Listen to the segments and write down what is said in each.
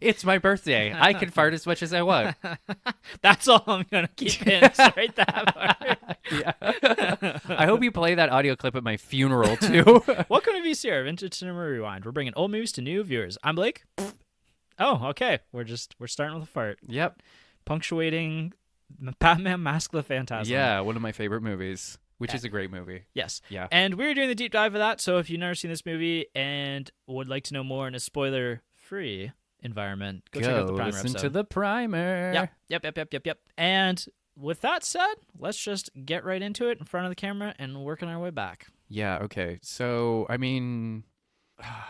It's my birthday. I can fart as much as I want. That's all I'm gonna keep in. Just right that part. Yeah. I hope you play that audio clip at my funeral too. Welcome to VCR Vintage Cinema Rewind. We're bringing old movies to new viewers. I'm Blake. Oh, okay. We're starting with a fart, Yep. punctuating Batman: Mask of the Phantasm. Yeah, one of my favorite movies, which is a great movie. Yes. Yeah. And we're doing the deep dive of that. So if you've never seen this movie and would like to know more in a spoiler-free environment, go check out the primer listen episode. to the primer. Yep. And with that said, let's just get right into it in front of the camera and working our way back. Yeah, okay. So, I mean...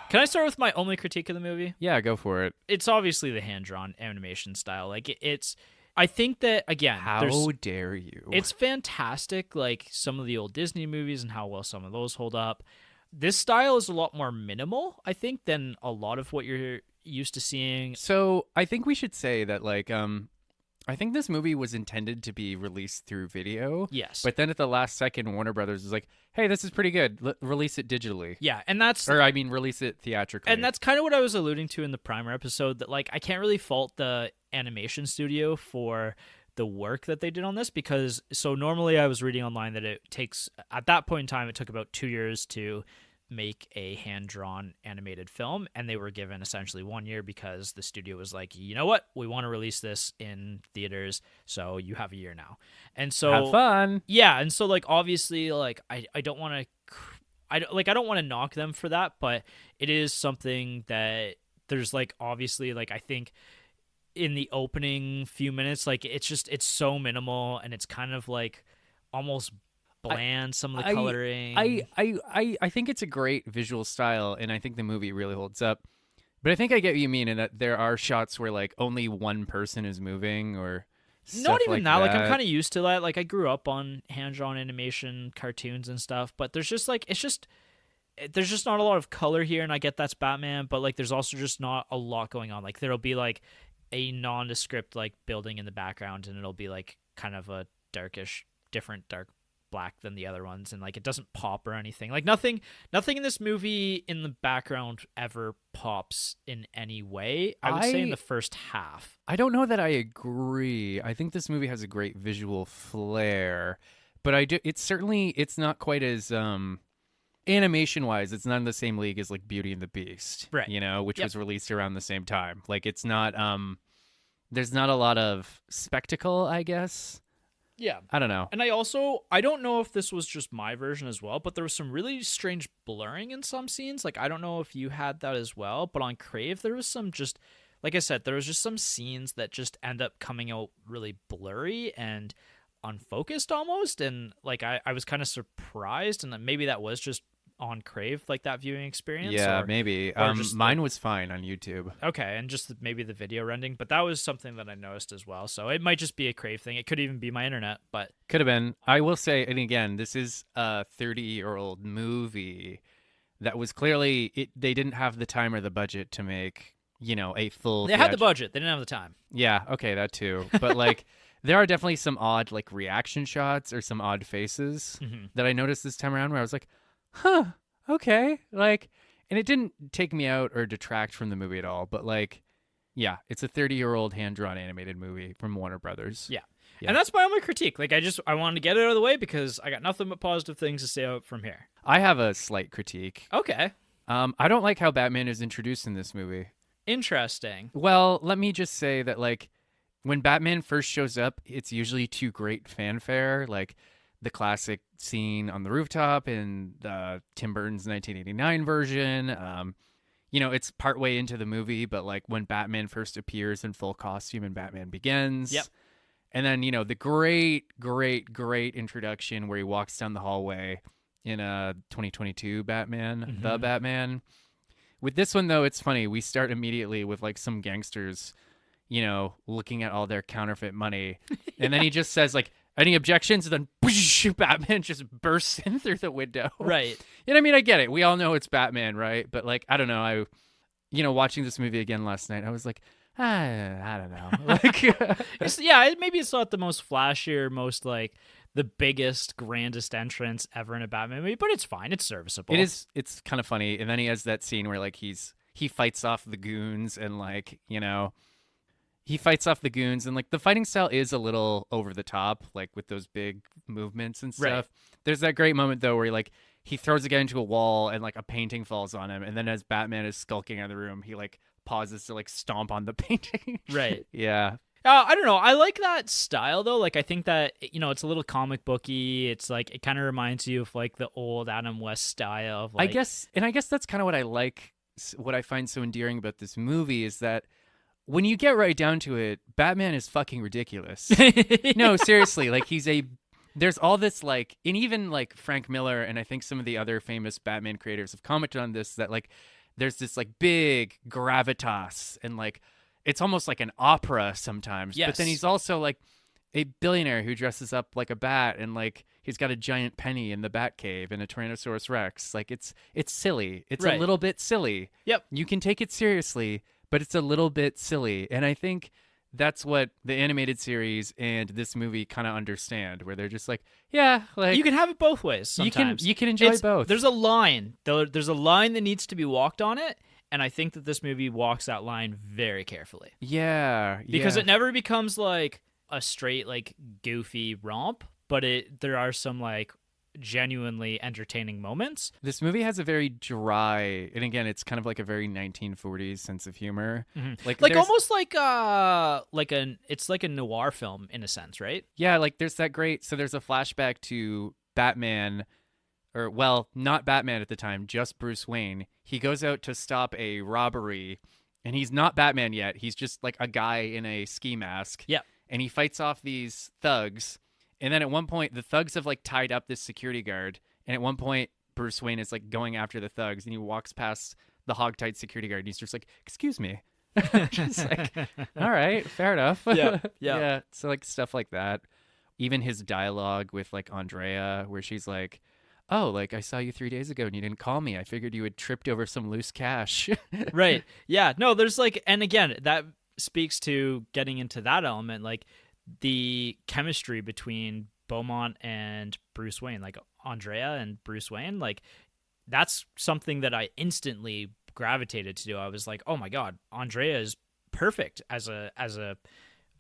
Can I start with my only critique of the movie? Yeah, go for it. It's obviously the hand-drawn animation style. Like, it's... I think that, again... How dare you? It's fantastic, like some of the old Disney movies and how well some of those hold up. This style is a lot more minimal, I think, than a lot of what you're used to seeing. So, I think we should say that, like, I think this movie was intended to be released through video. Yes. But then at the last second, Warner Brothers was like, hey, this is pretty good. Release it digitally. Yeah, and that's... Or, I mean, release it theatrically. And that's kind of what I was alluding to in the primer episode, that, like, I can't really fault the animation studio for the work that they did on this, because so normally I was reading online that it takes, at that point in time, it took about 2 years to make a hand-drawn animated film, and they were given essentially 1 year because the studio was like, you know what, we want to release this in theaters, so you have a year now. And so have fun. Yeah, and so, like, obviously, like, I don't want to I don't want to knock them for that, but it is something that there's, like, obviously, like, I think in the opening few minutes, like, it's so minimal, and it's kind of like almost bland, some of the coloring. I think it's a great visual style, and I think the movie really holds up. But I think I get what you mean in that there are shots where, like, only one person is moving, or not even like that. Like, I'm kind of used to that. Like, I grew up on hand-drawn animation cartoons and stuff, but there's just, like, there's just not a lot of color here, and I get that's Batman, but, like, there's also just not a lot going on. Like, there'll be, like, a nondescript, like, building in the background, and it'll be, like, kind of a different dark black than the other ones, and, like, it doesn't pop or anything. Like, nothing in this movie in the background ever pops in any way. I would say in the first half. I don't know that I agree. I think this movie has a great visual flair, but it's not quite as animation wise, it's not in the same league as, like, Beauty and the Beast, right? You know, which was released around the same time. Like, it's not there's not a lot of spectacle, I guess. Yeah. I don't know. And I don't know if this was just my version as well, but there was some really strange blurring in some scenes. Like, I don't know if you had that as well, but on Crave, there was some just, like I said, there was just some scenes that just end up coming out really blurry and unfocused almost. And, like, I was kind of surprised, and maybe that was just on Crave, like, that viewing experience. Yeah, maybe. Mine was fine on YouTube. Okay, and just maybe the video rendering, but that was something that I noticed as well. So it might just be a Crave thing. It could even be my internet, but could have been. I will say, and again, this is a 30-year-old movie that was clearly they didn't have the time or the budget to make, you know, a full. They had the budget. They didn't have the time. Yeah, okay, that too. But, like, there are definitely some odd, like, reaction shots or some odd faces that I noticed this time around where I was like, huh, okay. Like, and it didn't take me out or detract from the movie at all. But, like, yeah, it's a 30-year-old hand-drawn animated movie from Warner Brothers. Yeah. And that's my only critique. Like, I wanted to get it out of the way because I got nothing but positive things to say out from here. I have a slight critique. Okay. I don't like how Batman is introduced in this movie. Interesting. Well, let me just say that, like, when Batman first shows up, it's usually to great fanfare, like the classic scene on the rooftop in Tim Burton's 1989 version. You know, it's partway into the movie, but, like, when Batman first appears in full costume in Batman Begins. Yep. And then, you know, the great introduction where he walks down the hallway in 2022 Batman, the Batman. With this one, though, it's funny. We start immediately with, like, some gangsters, you know, looking at all their counterfeit money. And then he just says, like, any objections? And then whoosh, Batman just bursts in through the window. Right. And I mean, I get it. We all know it's Batman, right? But, like, I don't know. Watching this movie again last night, I was like, I don't know. Like, maybe it's not the most flashy or most, like, the biggest, grandest entrance ever in a Batman movie, but it's fine. It's serviceable. It is. It's kind of funny. And then he has that scene where, like, he's he fights off the goons and like, you know, he fights off the goons and like the fighting style is a little over the top, like with those big movements and stuff. Right. There's that great moment though where he throws a guy into a wall and like a painting falls on him, and then as Batman is skulking out of the room, he like pauses to like stomp on the painting. Right. Yeah. I don't know. I like that style though. Like I think that it's a little comic booky. It's like it kind of reminds you of like the old Adam West style of like I guess that's kind of what I like. What I find so endearing about this movie is that when you get right down to it, Batman is fucking ridiculous. No, seriously, like there's all this like, and even like Frank Miller and I think some of the other famous Batman creators have commented on this, that like there's this like big gravitas and like it's almost like an opera sometimes. Yes. But then he's also like a billionaire who dresses up like a bat and like he's got a giant penny in the Batcave and a Tyrannosaurus Rex. Like it's silly. It's Right. a little bit silly. Yep. You can take it seriously, but it's a little bit silly. And I think that's what the animated series and this movie kind of understand, where they're just like, yeah, like you can have it both ways sometimes. You can enjoy both. There's a line. There's a line that needs to be walked on it, and I think that this movie walks that line very carefully. Yeah. Because it never becomes like a straight like goofy romp, but there are some like genuinely entertaining moments. This movie has a very dry, and again, it's kind of like a very 1940s sense of humor. Mm-hmm. Like almost like it's like a noir film in a sense, right? Yeah, like there's that great, so there's a flashback to Batman, or well, not Batman at the time, just Bruce Wayne. He goes out to stop a robbery, and he's not Batman yet. He's just like a guy in a ski mask. Yeah. And he fights off these thugs. And then at one point, the thugs have like tied up this security guard. And at one point, Bruce Wayne is like going after the thugs, and he walks past the hogtied security guard, and he's just like, "Excuse me." Just like, all right, fair enough. Yeah. Yeah. So like stuff like that. Even his dialogue with like Andrea, where she's like, "Oh, like I saw you 3 days ago and you didn't call me. I figured you had tripped over some loose cash." Right. Yeah. No, there's like, and again, that speaks to getting into that element, like the chemistry between Beaumont and Bruce Wayne, like Andrea and Bruce Wayne, like that's something that I instantly gravitated to. I was like, oh my God, Andrea is perfect as a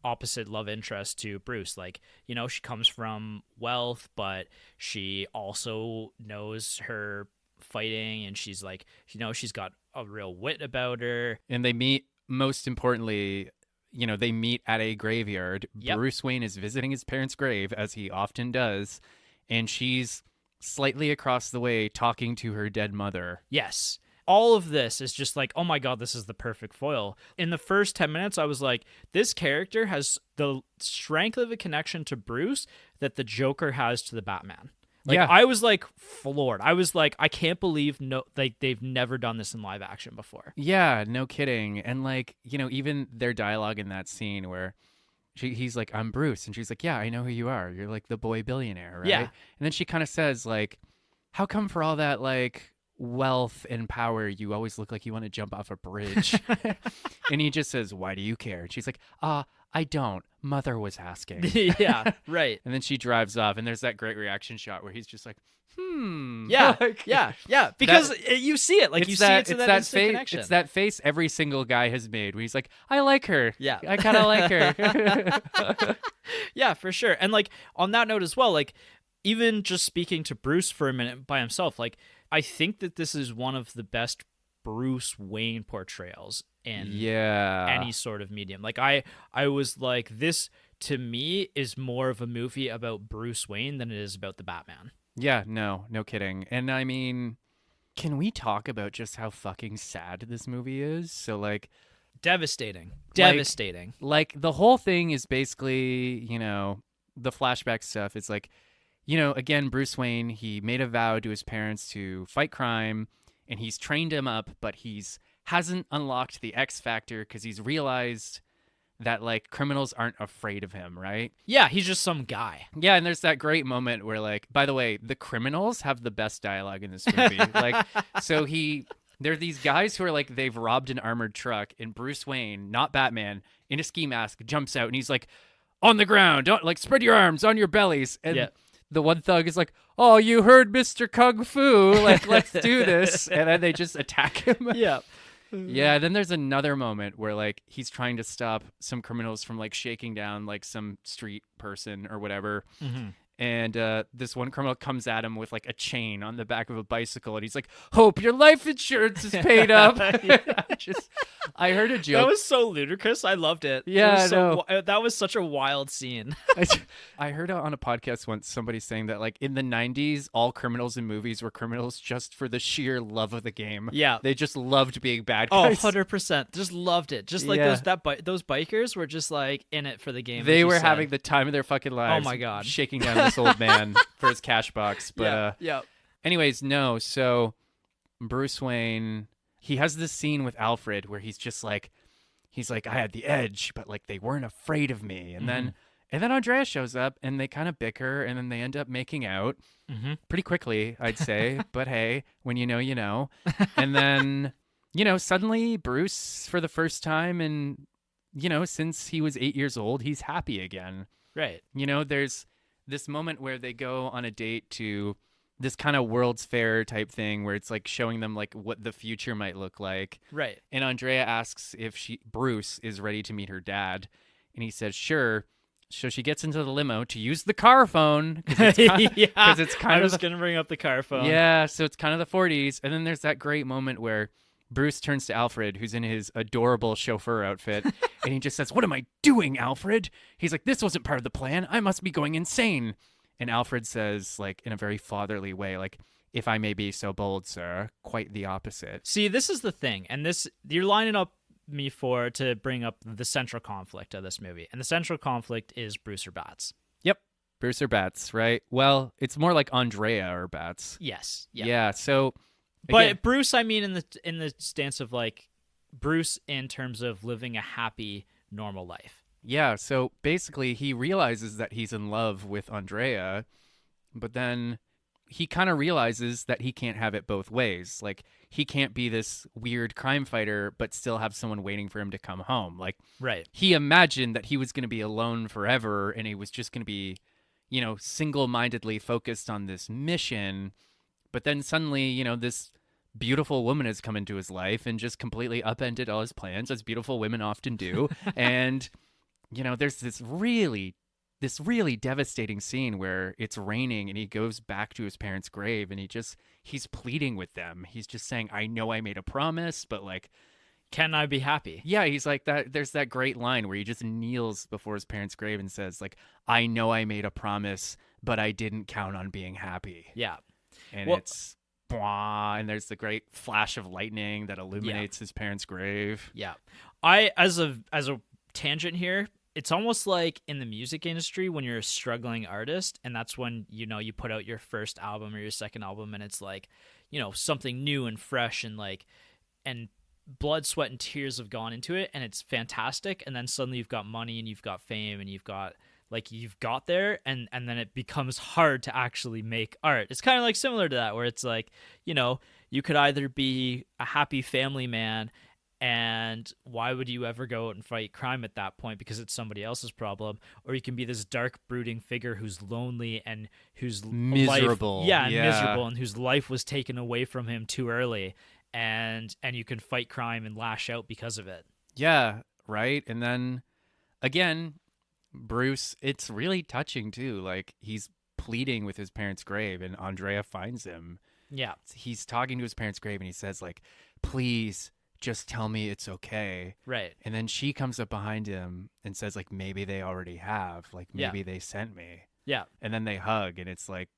opposite love interest to Bruce. Like, she comes from wealth, but she also knows her fighting, and she's like, she's got a real wit about her. And they meet, most importantly, they meet at a graveyard. Yep. Bruce Wayne is visiting his parents' grave, as he often does, and she's slightly across the way talking to her dead mother. Yes. All of this is just like, oh my God, this is the perfect foil. In the first 10 minutes, I was like, this character has the strength of a connection to Bruce that the Joker has to the Batman. Like, yeah. I was like floored. I was like, I can't believe they've never done this in live action before. Yeah, no kidding. And like, even their dialogue in that scene where he's like, "I'm Bruce," and she's like, "Yeah, I know who you are. You're like the boy billionaire, right?" Yeah. And then she kind of says like, "How come for all that like wealth and power, you always look like you want to jump off a bridge?" And he just says, "Why do you care?" And she's like, I don't. Mother was asking." Yeah, right. And then she drives off, and there's that great reaction shot where he's just like, Yeah, Like, yeah. Because you see it. Like, you see it to that instant connection. It's that face every single guy has made where he's like, "I like her. Yeah. I kind of like her." Yeah, for sure. And like on that note as well, like even just speaking to Bruce for a minute by himself, like I think that this is one of the best Bruce Wayne portrayals in any sort of medium. Like I was like, this to me is more of a movie about Bruce Wayne than it is about the Batman. Yeah, no kidding. And I mean, can we talk about just how fucking sad this movie is? So like, devastating. Like the whole thing is basically, the flashback stuff. It's like, again, Bruce Wayne, he made a vow to his parents to fight crime, and he's trained him up, but hasn't unlocked the X factor because he's realized that like criminals aren't afraid of him, right? Yeah, he's just some guy. Yeah, and there's that great moment where like, by the way, the criminals have the best dialogue in this movie. Like, so there are these guys who are like, they've robbed an armored truck, and Bruce Wayne, not Batman, in a ski mask, jumps out, and he's like, "On the ground, don't, like, spread your arms on your bellies." And the one thug is like, "Oh, you heard Mr. Kung Fu, like, let's do this." And then they just attack him. Yeah. Yeah, then there's another moment where like he's trying to stop some criminals from like shaking down like some street person or whatever. And this one criminal comes at him with like a chain on the back of a bicycle, and he's like, "Hope your life insurance is paid up." I heard a joke. That was so ludicrous. I loved it. Yeah, that was such a wild scene. I heard on a podcast once somebody saying that like in the 90s, all criminals in movies were criminals just for the sheer love of the game. Yeah. They just loved being bad Oh, guys. 100%. Just loved it. Just like those bikers were just like in it for the game. They were having the time of their fucking lives. Oh my God. Shaking down this old man for his cash box. But anyways, no. So Bruce Wayne, he has this scene with Alfred where he's like, I had the edge, but like they weren't afraid of me. And then Andrea shows up and they kind of bicker, and then they end up making out pretty quickly, I'd say. But hey, when you know, you know. And then, suddenly Bruce, for the first time and, since he was 8 years old, he's happy again. Right. There's this moment where they go on a date to this kind of World's Fair type thing where it's like showing them like what the future might look like. Right. And Andrea asks if Bruce is ready to meet her dad. And he says, sure. So she gets into the limo to use the car phone. Because it's kind I of was going to bring up the car phone. Yeah, so it's kind of the 40s. And then there's that great moment where Bruce turns to Alfred, who's in his adorable chauffeur outfit, and he just says, "What am I doing, Alfred?" He's like, "This wasn't part of the plan. I must be going insane." And Alfred says, like, in a very fatherly way, like, "If I may be so bold, sir, quite the opposite." See, this is the thing, and you're lining up me to bring up the central conflict of this movie, and the central conflict is Bruce or Bats. Yep, Bruce or Bats, right? Well, it's more like Andrea or Bats. Yes. Yep. Yeah. So, again, but Bruce, I mean, in the stance of like Bruce in terms of living a happy, normal life. Yeah, so basically he realizes that he's in love with Andrea, but then he kind of realizes that he can't have it both ways. Like, he can't be this weird crime fighter but still have someone waiting for him to come home. Like, right. He imagined that he was going to be alone forever and he was just going to be, single-mindedly focused on this mission. But then suddenly, this beautiful woman has come into his life and just completely upended all his plans, as beautiful women often do. And there's this really devastating scene where it's raining and he goes back to his parents' grave and he's pleading with them. He's just saying, "I know I made a promise, but like, can I be happy?" Yeah, he's like that. There's that great line where he just kneels before his parents' grave and says, like, "I know I made a promise, but I didn't count on being happy." Yeah. And it's and there's the great flash of lightning that illuminates his parents' grave. Yeah. As a tangent here, it's almost like in the music industry when you're a struggling artist, and that's when you put out your first album or your second album, and it's like something new and fresh, and like and blood, sweat, and tears have gone into it, and it's fantastic. And then suddenly you've got money and you've got fame and you've got there, and then it becomes hard to actually make art. It's kind of like similar to that, where it's like you could either be a happy family man, and why would you ever go out and fight crime at that point because it's somebody else's problem? Or you can be this dark, brooding figure who's lonely and whose miserable. Miserable, and whose life was taken away from him too early, and you can fight crime and lash out because of it. Yeah, right. And then again, Bruce, it's really touching too. Like, he's pleading with his parents' grave and Andrea finds him. Yeah. He's talking to his parents' grave and he says, like, "Please just tell me it's okay." Right. And then she comes up behind him and says, like, "Maybe they already have. Like, maybe they sent me." Yeah. And then they hug, and it's like,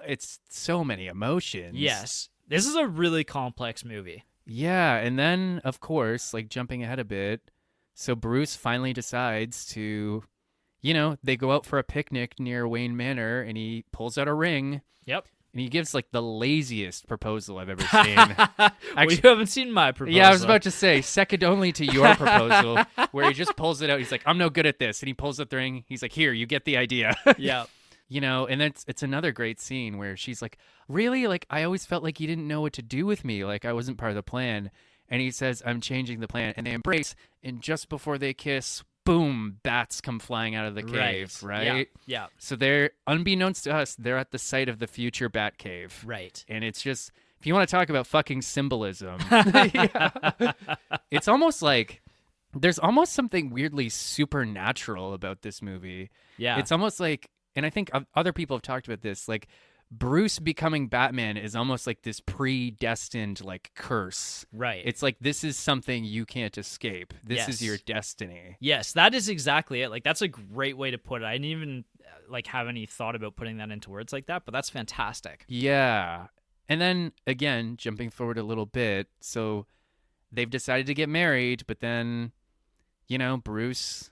it's so many emotions. Yes. This is a really complex movie. Yeah. And then, of course, like, jumping ahead a bit, so Bruce finally decides to, they go out for a picnic near Wayne Manor, and he pulls out a ring. Yep. And he gives like the laziest proposal I've ever seen. Actually, you haven't seen my proposal. Yeah, I was about to say, second only to your proposal, where he just pulls it out. He's like, "I'm no good at this." And he pulls out the ring. He's like, "Here, you get the idea." Yeah. And it's another great scene where she's like, "Really? Like, I always felt like you didn't know what to do with me. Like, I wasn't part of the plan." And he says, "I'm changing the plan." And they embrace. And just before they kiss, boom, bats come flying out of the cave, right? Yeah. So they're, unbeknownst to us, they're at the site of the future bat cave. Right. And it's just if you want to talk about fucking symbolism, yeah. It's almost like there's almost something weirdly supernatural about this movie. Yeah. It's almost like, and I think other people have talked about this, like Bruce becoming Batman is almost like this predestined like curse. Right. It's like, this is something you can't escape. This Yes. is your destiny. Yes, that is exactly it. Like, that's a great way to put it. I didn't even like have any thought about putting that into words like that, but that's fantastic. Yeah. And then again, jumping forward a little bit, so they've decided to get married, but then, you know, Bruce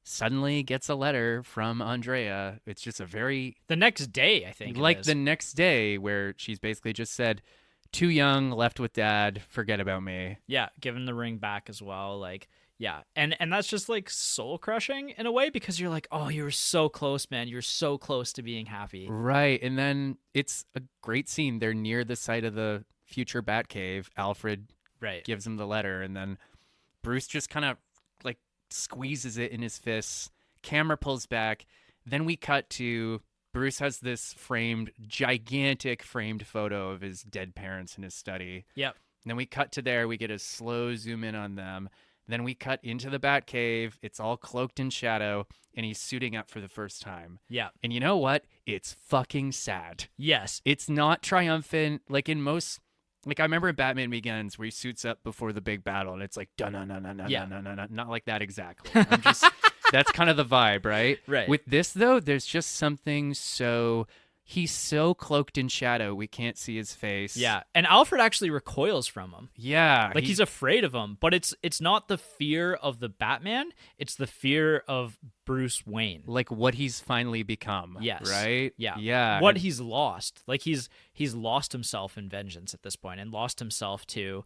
suddenly gets a letter from Andrea. It's just a very The next day, I think. like the next day, where she's basically just said, too young, left with dad, forget about me. Yeah, giving the ring back as well. Like, yeah. And that's just like soul crushing in a way, because you're like, oh, you were so close, man. You're so close to being happy. Right. And then it's a great scene. They're near the site of the future Batcave. Alfred Right. gives him the letter, and then Bruce just kind of like squeezes it in his fists. Camera pulls back. Then we cut to Bruce has this gigantic framed photo of his dead parents in his study. Yep. Then we cut to there. We get a slow zoom in on them. Then we cut into the Batcave. It's all cloaked in shadow, and he's suiting up for the first time. Yeah. And you know what? It's fucking sad. Yes. It's not triumphant. Like in most, like I remember in Batman Begins where he suits up before the big battle, and it's like, Yeah. not like that exactly. I'm just, that's kind of the vibe, right? Right. With this though, there's just something so, he's so cloaked in shadow, we can't see his face. Yeah. And Alfred actually recoils from him. Yeah. Like he's afraid of him, but it's not the fear of the Batman, it's the fear of Bruce Wayne. like what he's finally become. Yes. Right? Yeah. Yeah. What he's lost. Like he's lost himself in vengeance at this point, and lost himself to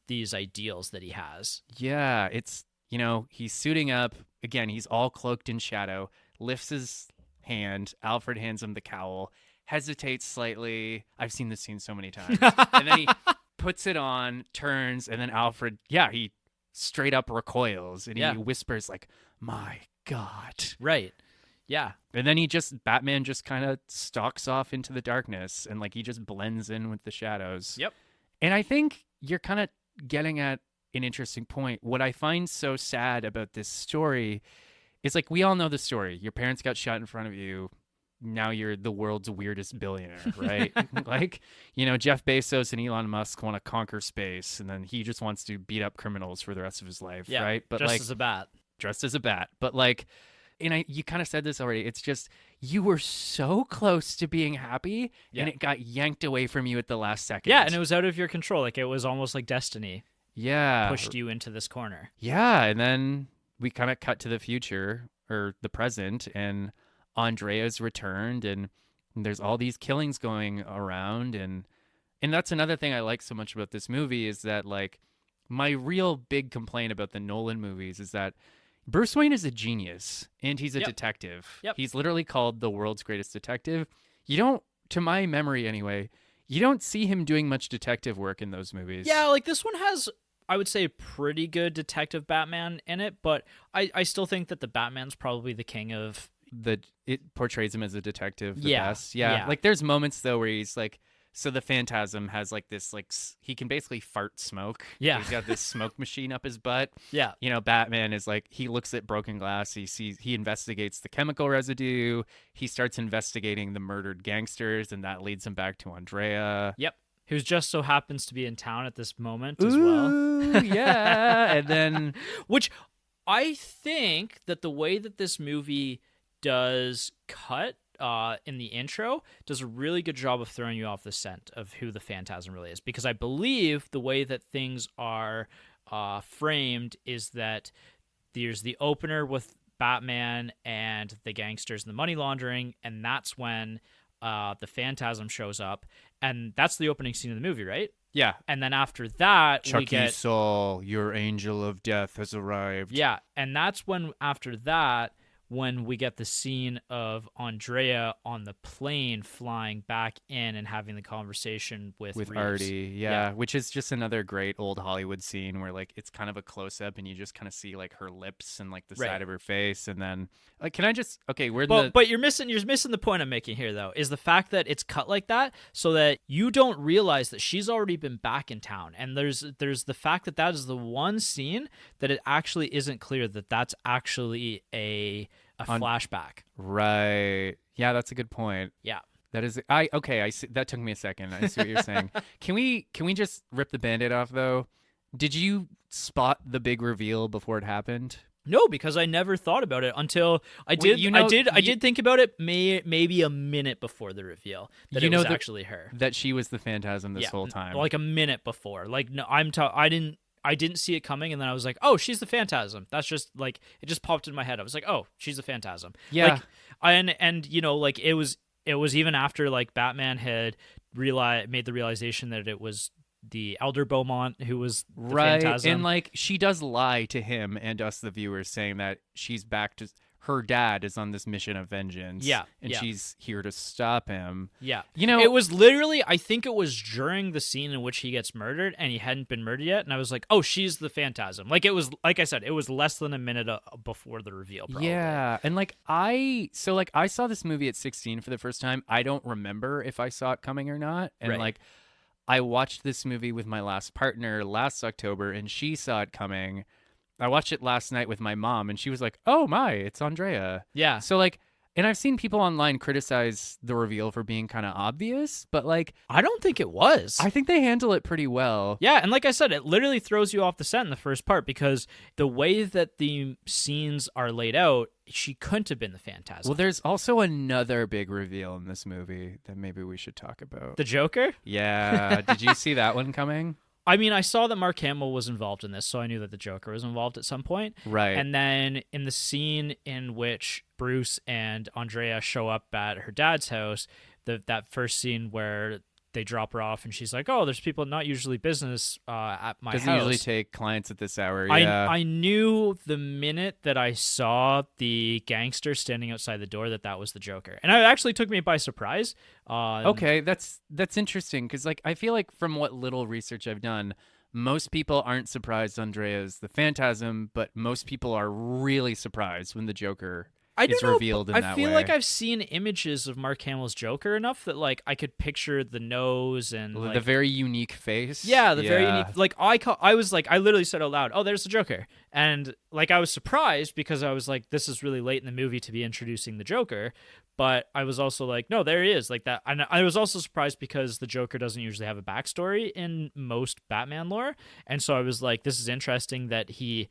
these ideals that he has. Yeah, it's, you know, he's suiting up. Again, he's all cloaked in shadow, lifts his hand. Alfred hands him the cowl, hesitates slightly. I've seen this scene so many times. And then he puts it on, turns, and then Alfred, he straight up recoils. And he whispers like, my God. Right. Yeah. And then Batman just kind of stalks off into the darkness, and like he just blends in with the shadows. Yep. And I think you're kind of getting at an interesting point. What I find so sad about this story is, like, we all know the story. Your parents got shot in front of you. Now you're the world's weirdest billionaire, right? Like, you know, Jeff Bezos and Elon Musk want to conquer space, and then he just wants to beat up criminals for the rest of his life, right? But just like, as a bat. dressed as a bat. But like, and you kind of said this already. It's just, you were so close to being happy, and it got yanked away from you at the last second. Yeah, and it was out of your control. Like, it was almost like destiny pushed you into this corner. Yeah, and then we kind of cut to the future, or the present, and Andrea's returned, and there's all these killings going around, and that's another thing I like so much about this movie, is that, like, my real big complaint about the Nolan movies is that Bruce Wayne is a genius, and he's a detective. Yep. He's literally called the world's greatest detective. You don't, to my memory anyway, you don't see him doing much detective work in those movies. Yeah, like this one has, I would say, pretty good detective Batman in it, but I still think that the Batman's probably the king of... It portrays him as a detective the Yeah, best. Yeah. yeah. Like, there's moments, though, where he's like, so the Phantasm has like this, like, he can basically fart smoke. Yeah. He's got this smoke machine up his butt. Yeah. You know, Batman is like, he looks at broken glass. He investigates the chemical residue. He starts investigating the murdered gangsters, and that leads him back to Andrea. Yep. Who just so happens to be in town at this moment as well. Ooh, yeah. And then, Which I think that the way that this movie does cut in the intro does a really good job of throwing you off the scent of who the Phantasm really is, because I believe the way that things are framed is that there's the opener with Batman and the gangsters and the money laundering, and that's when the Phantasm shows up, and that's the opening scene of the movie, right? yeah. And then after that, we Chucky get... Saul, your angel of death has arrived. Yeah, and that's when, after that, when we get the scene of Andrea on the plane flying back in and having the conversation with Reeves. Artie, yeah, which is just another great old Hollywood scene where like it's kind of a close up and you just kind of see like her lips and like the side of her face, and then can I just but you're missing the point I'm making here though, is the fact that it's cut like that so that you don't realize that she's already been back in town, and there's the fact that that is the one scene that it actually isn't clear that that's actually a flashback. Right. Yeah, that's a good point. Yeah. That is I see, that took me a second. I see what you're saying. Can we just rip the Band-Aid off though? Did you spot the big reveal before it happened? No, because I never thought about it until I did. I did think about it maybe a minute before the reveal that it was actually her. That she was the Phantasm this whole time. Like a minute before. Like no, I didn't see it coming, and then I was like, "Oh, she's the Phantasm." That's just like it just popped in my head. I was like, "Oh, she's the Phantasm." Yeah. Like, and you know, like it was even after like Batman had made the realization that it was the Elder Beaumont who was the Phantasm. And like she does lie to him and us the viewers, saying that she's back to her dad is on this mission of vengeance. And she's here to stop him. You know, it was literally, I think it was during the scene in which he gets murdered and he hadn't been murdered yet, and I was like, oh, she's the Phantasm. Like it was, like I said, it was less than a minute before the reveal, probably. Yeah. And like I saw this movie at 16 for the first time. I don't remember if I saw it coming or not. And like I watched this movie with my last partner last October, and she saw it coming. I watched it last night with my mom, and she was like, oh my, it's Andrea. Yeah. So like, and I've seen people online criticize the reveal for being kind of obvious, but like, I don't think it was. I think they handle it pretty well. Yeah, and like I said, it literally throws you off the scent in the first part, because the way that the scenes are laid out, she couldn't have been the Phantasm. Well, there's also another big reveal in this movie that maybe we should talk about. The Joker? Yeah. Did you see that one coming? I mean, I saw that Mark Hamill was involved in this, so I knew that the Joker was involved at some point. Right. And then in the scene in which Bruce and Andrea show up at her dad's house, that first scene where they drop her off and she's like, oh, there's people not usually business at my house. Doesn't usually take clients at this hour. Yeah. I knew the minute that I saw the gangster standing outside the door that was the Joker. And it actually took me by surprise. Okay, that's interesting, because like I feel like from what little research I've done, most people aren't surprised Andrea's the Phantasm, but most people are really surprised when the Joker is revealed in that way. I feel like I've seen images of Mark Hamill's Joker enough that like I could picture the nose and like, the very unique face. Yeah, very unique. Like I was like, I literally said out loud, "Oh, there's the Joker," and like I was surprised because I was like, this is really late in the movie to be introducing the Joker. But I was also like, no, there he is, like that. And I was also surprised because the Joker doesn't usually have a backstory in most Batman lore, and so I was like, this is interesting that he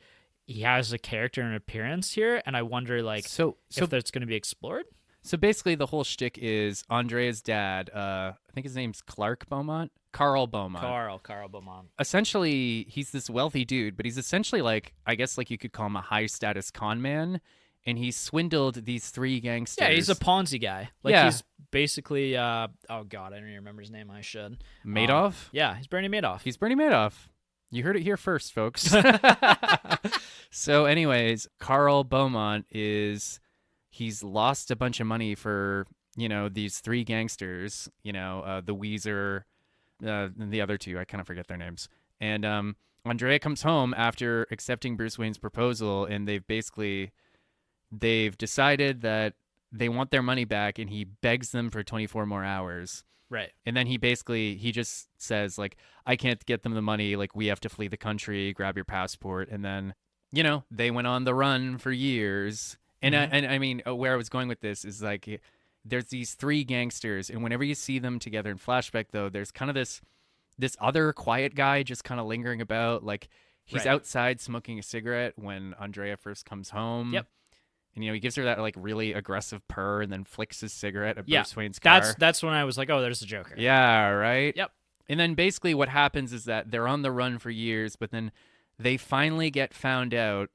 has a character and appearance here, and I wonder like if that's going to be explored. So basically, the whole shtick is Andrea's dad. I think his name's Carl Beaumont. Carl Beaumont. Essentially, he's this wealthy dude, but he's essentially like, I guess like you could call him a high status con man, and he swindled these three gangsters. Yeah, he's a Ponzi guy. Like he's basically oh god, I don't even remember his name. I should. Madoff. Yeah, he's Bernie Madoff. He's Bernie Madoff. You heard it here first, folks. So anyways, Carl Beaumont he's lost a bunch of money for, you know, these three gangsters, you know, the Weezer, and the other two, I kind of forget their names. And Andrea comes home after accepting Bruce Wayne's proposal, and they've decided that they want their money back, and he begs them for 24 more hours. Right. And then he just says, like, I can't get them the money. Like, we have to flee the country, grab your passport. And then, you know, they went on the run for years. And, I mean, where I was going with this is, like, there's these three gangsters. And whenever you see them together in flashback, though, there's kind of this other quiet guy just kind of lingering about. Like, he's outside smoking a cigarette when Andrea first comes home. Yep. And, you know, he gives her that, like, really aggressive purr and then flicks his cigarette at Bruce Wayne's car. That's when I was like, oh, there's the Joker. Yeah, right? Yep. And then basically what happens is that they're on the run for years, but then they finally get found out,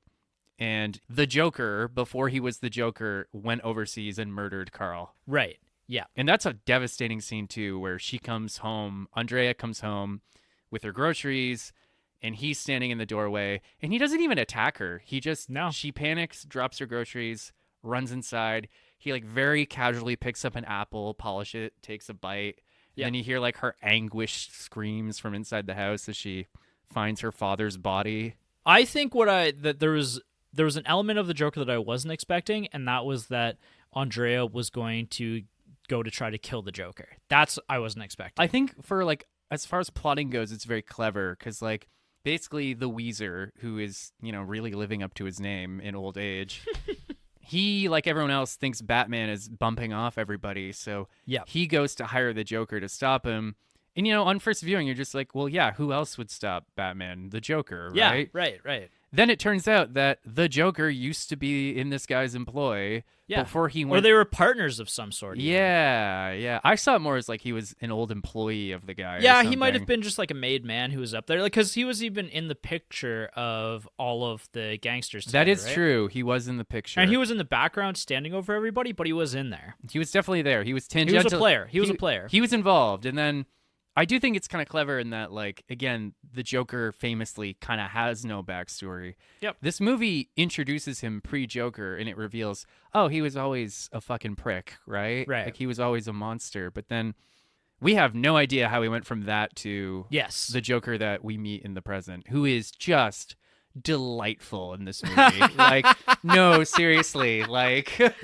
and the Joker, before he was the Joker, went overseas and murdered Carl. Right. Yeah. And that's a devastating scene, too, where she comes home, Andrea comes home with her groceries, and he's standing in the doorway, and he doesn't even attack her. He just, she panics, drops her groceries, runs inside. He like very casually picks up an apple, polish it, takes a bite. Yeah. Then you hear like her anguished screams from inside the house as she finds her father's body. I think that there was an element of the Joker that I wasn't expecting, and that was that Andrea was going to go to try to kill the Joker. That's I wasn't expecting. I think for like as far as plotting goes, it's very clever because like basically the Weezer, who is really living up to his name in old age, he like everyone else thinks Batman is bumping off everybody, so yeah, he goes to hire the Joker to stop him. And on first viewing, you're just like, well, yeah, who else would stop Batman? The Joker, right? Yeah, right. Then it turns out that the Joker used to be in this guy's employ before he went. Or they were partners of some sort. Yeah. I saw it more as like he was an old employee of the guy. Yeah, he might have been just like a made man who was up there. Like, because he was even in the picture of all of the gangsters together, that is right? true. He was in the picture. And he was in the background standing over everybody, but he was in there. He was definitely there. He was tangential. He was a player. He was a player. He was involved. And then I do think it's kind of clever in that, like, again, the Joker famously kind of has no backstory. Yep. This movie introduces him pre-Joker, and it reveals, oh, he was always a fucking prick, right? Right. Like, he was always a monster. But then we have no idea how he went from that to the Joker that we meet in the present, who is just delightful in this movie. Like, no, seriously. Like,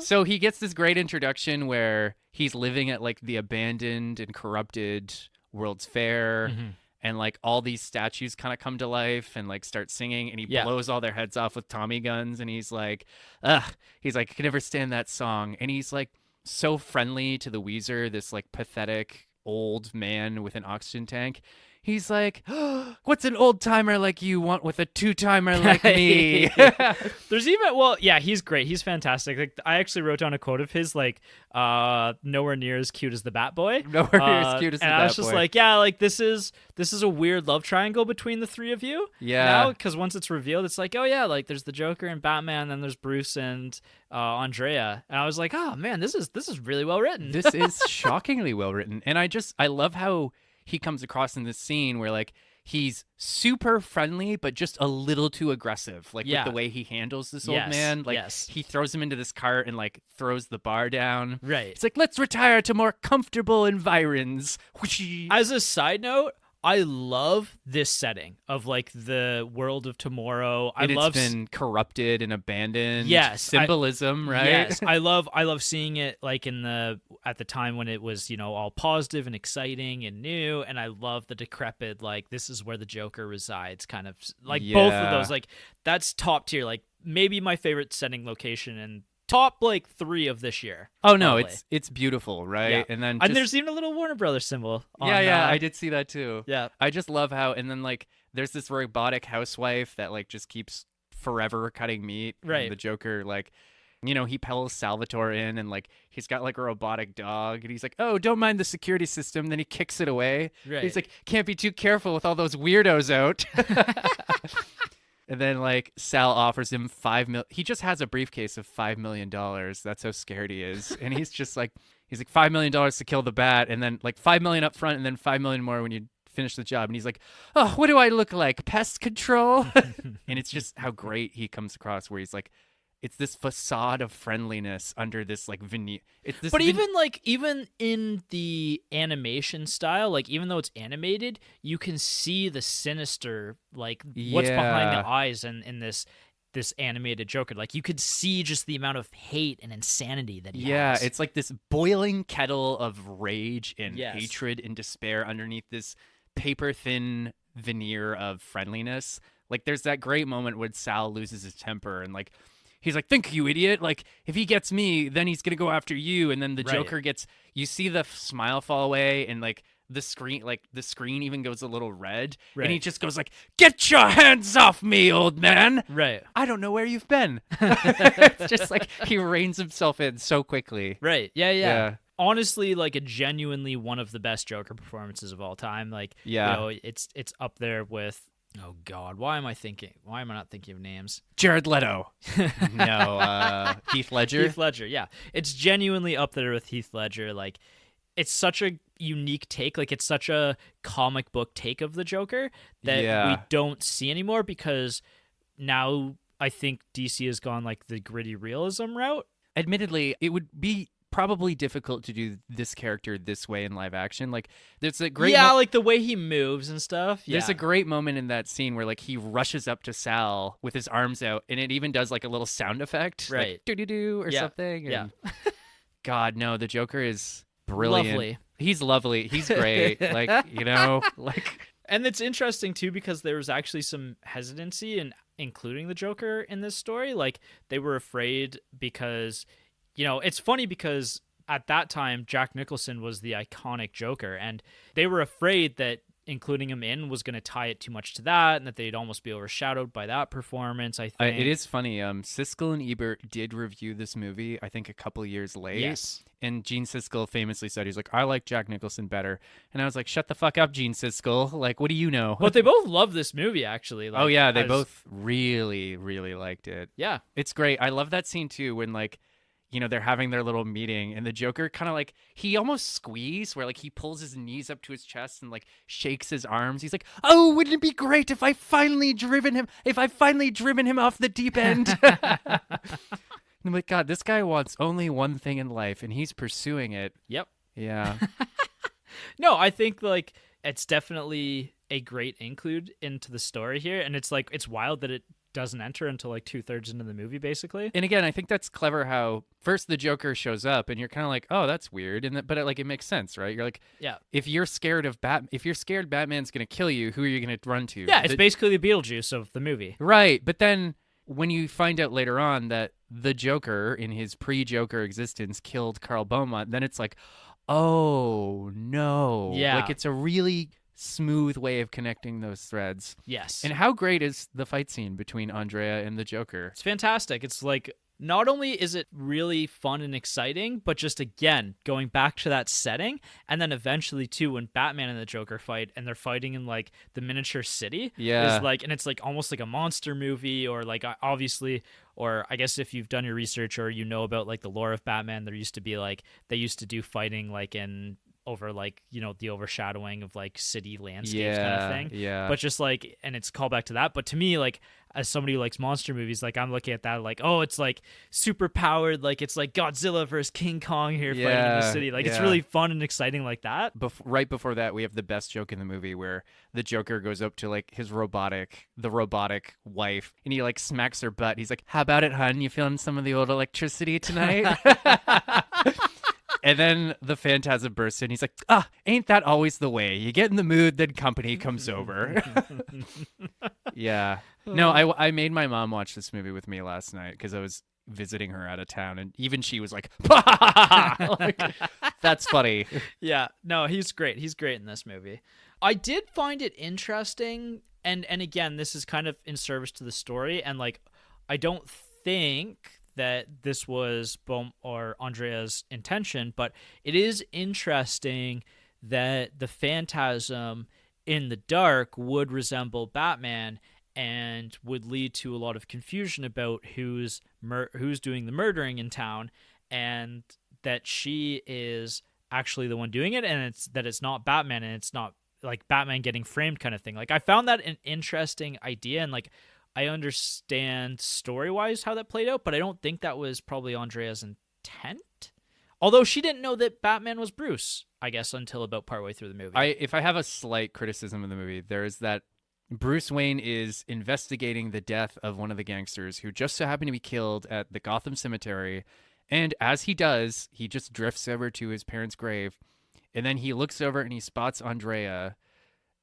so he gets this great introduction where he's living at like the abandoned and corrupted World's Fair, and like all these statues kind of come to life and like start singing, and he blows all their heads off with Tommy guns, and he's like, I can never stand that song. And he's like so friendly to the Weezer, this like pathetic old man with an oxygen tank. He's like, what's an old timer like you want with a two timer like me? There's even, he's great. He's fantastic. Like, I actually wrote down a quote of his, like, nowhere near as cute as the Bat Boy. Nowhere near as cute as the Bat Boy. And I was just like, yeah, like this is a weird love triangle between the three of you. Yeah. Now, because once it's revealed, it's like, oh yeah, like there's the Joker and Batman, then there's Bruce and Andrea. And I was like, oh man, this is really well written. This is shockingly well written. And I love how he comes across in this scene where like he's super friendly but just a little too aggressive, like with the way he handles this old man. Like he throws him into this cart and like throws the bar down. Right. It's like, let's retire to more comfortable environs. As a side note, I love this setting of like the world of tomorrow. It's been corrupted and abandoned. Yes, symbolism, right? Yes, I love seeing it like at the time when it was all positive and exciting and new, and I love the decrepit, like this is where the Joker resides, kind of like both of those. Like that's top tier. Like maybe my favorite setting location and top like 3 of this year. Oh no, probably. It's beautiful, right? Yeah. And then there's even a little Warner Brothers symbol on, I did see that too. Yeah, I just love how, and then like there's this robotic housewife that like just keeps forever cutting meat. Right. And the Joker, like, he pulls Salvatore in, and like he's got like a robotic dog, and he's like, oh, don't mind the security system. Then he kicks it away. Right. He's like, can't be too careful with all those weirdos out. And then, like, Sal offers him $5 million. He just has a briefcase of $5 million. That's how scared he is. And he's just like, $5 million to kill the bat, and then like $5 million up front, and then $5 million more when you finish the job. And he's like, oh, what do I look like? Pest control? And it's just how great he comes across, where he's like, it's this facade of friendliness under this like veneer. It's this, even in the animation style, like even though it's animated, you can see the sinister, like what's behind the eyes in this animated Joker. Like you could see just the amount of hate and insanity that he has. Yeah, it's like this boiling kettle of rage and hatred and despair underneath this paper thin veneer of friendliness. Like there's that great moment when Sal loses his temper and like he's like, think, you idiot. Like, if he gets me, then he's going to go after you. And then the Joker gets, you see the smile fall away, and like the screen even goes a little red. Right. And he just goes like, get your hands off me, old man. Right. I don't know where you've been. It's just like he reins himself in so quickly. Right. Yeah. Honestly, like a genuinely one of the best Joker performances of all time. Like, it's up there with, oh God, why am I not thinking of names? Jared Leto. No, Heath Ledger. Heath Ledger, yeah. It's genuinely up there with Heath Ledger. Like, it's such a unique take. Like, it's such a comic book take of the Joker that we don't see anymore, because now I think DC has gone like the gritty realism route. Admittedly, it would be probably difficult to do this character this way in live action. Like, there's a great like the way he moves and stuff. There's a great moment in that scene where like he rushes up to Sal with his arms out, and it even does like a little sound effect, right? Like, doo-doo-doo or something. And God, no, the Joker is brilliant. Lovely. He's lovely. He's great. Like, like. And it's interesting too because there was actually some hesitancy in including the Joker in this story. Like, they were afraid because, it's funny because at that time Jack Nicholson was the iconic Joker, and they were afraid that including him in was going to tie it too much to that, and that they'd almost be overshadowed by that performance. I think it is funny. Siskel and Ebert did review this movie, I think, a couple years late. Yes. And Gene Siskel famously said, he's like, I like Jack Nicholson better. And I was like, shut the fuck up, Gene Siskel. Like, what do you know? But they both love this movie, actually. Like, oh, yeah. They both really, really liked it. Yeah. It's great. I love that scene, too, when, like, they're having their little meeting, and the Joker kind of like, he almost squeezes where like he pulls his knees up to his chest and like shakes his arms. He's like, oh, wouldn't it be great if I finally driven him off the deep end? And I'm like, God, this guy wants only one thing in life, and he's pursuing it. Yep. Yeah. No, I think like it's definitely a great include into the story here, and it's like, it's wild that it doesn't enter until like 2/3 into the movie, basically. And again, I think that's clever how first the Joker shows up and you're kind of like, oh, that's weird, but it makes sense, right? You're like, yeah, if you're scared Batman's gonna kill you, who are you gonna run to? Yeah, it's basically the Beetlejuice of the movie, right? But then when you find out later on that the Joker in his pre-Joker existence killed Carl Beaumont, then it's like, oh no, yeah, like it's a really smooth way of connecting those threads. Yes. And how great is the fight scene between Andrea and the Joker? It's fantastic. It's like, not only is it really fun and exciting, but just again, going back to that setting, and then eventually too, when Batman and the Joker fight, and they're fighting in like the miniature city, yeah, is like, and it's like almost like a monster movie, or like obviously, or I guess if you've done your research or about like the lore of Batman, they used to do fighting like in over like, the overshadowing of like city landscapes kind of thing. Yeah. But just like, and it's called back to that. But to me, like, as somebody who likes monster movies, like I'm looking at that like, oh, it's like super powered, like it's like Godzilla versus King Kong here fighting in the city. Like it's really fun and exciting like that. Right before that, we have the best joke in the movie where the Joker goes up to like the robotic wife, and he like smacks her butt. He's like, how about it, hun? You feeling some of the old electricity tonight? And then the Phantasm bursts in. He's like, ain't that always the way? You get in the mood, then company comes over. Yeah. No, I made my mom watch this movie with me last night because I was visiting her out of town, and even she was like, like, that's funny. Yeah. No, he's great. He's great in this movie. I did find it interesting, and again, this is kind of in service to the story, and like, I don't think that this was or Andrea's intention, but it is interesting that the Phantasm in the dark would resemble Batman and would lead to a lot of confusion about who's doing the murdering in town, and that she is actually the one doing it, and it's not Batman, and it's not like Batman getting framed kind of thing. Like, I found that an interesting idea, and like, I understand story-wise how that played out, but I don't think that was probably Andrea's intent. Although she didn't know that Batman was Bruce, I guess, until about partway through the movie. If I have a slight criticism of the movie, there is that Bruce Wayne is investigating the death of one of the gangsters who just so happened to be killed at the Gotham Cemetery. And as he does, he just drifts over to his parents' grave. And then he looks over and he spots Andrea.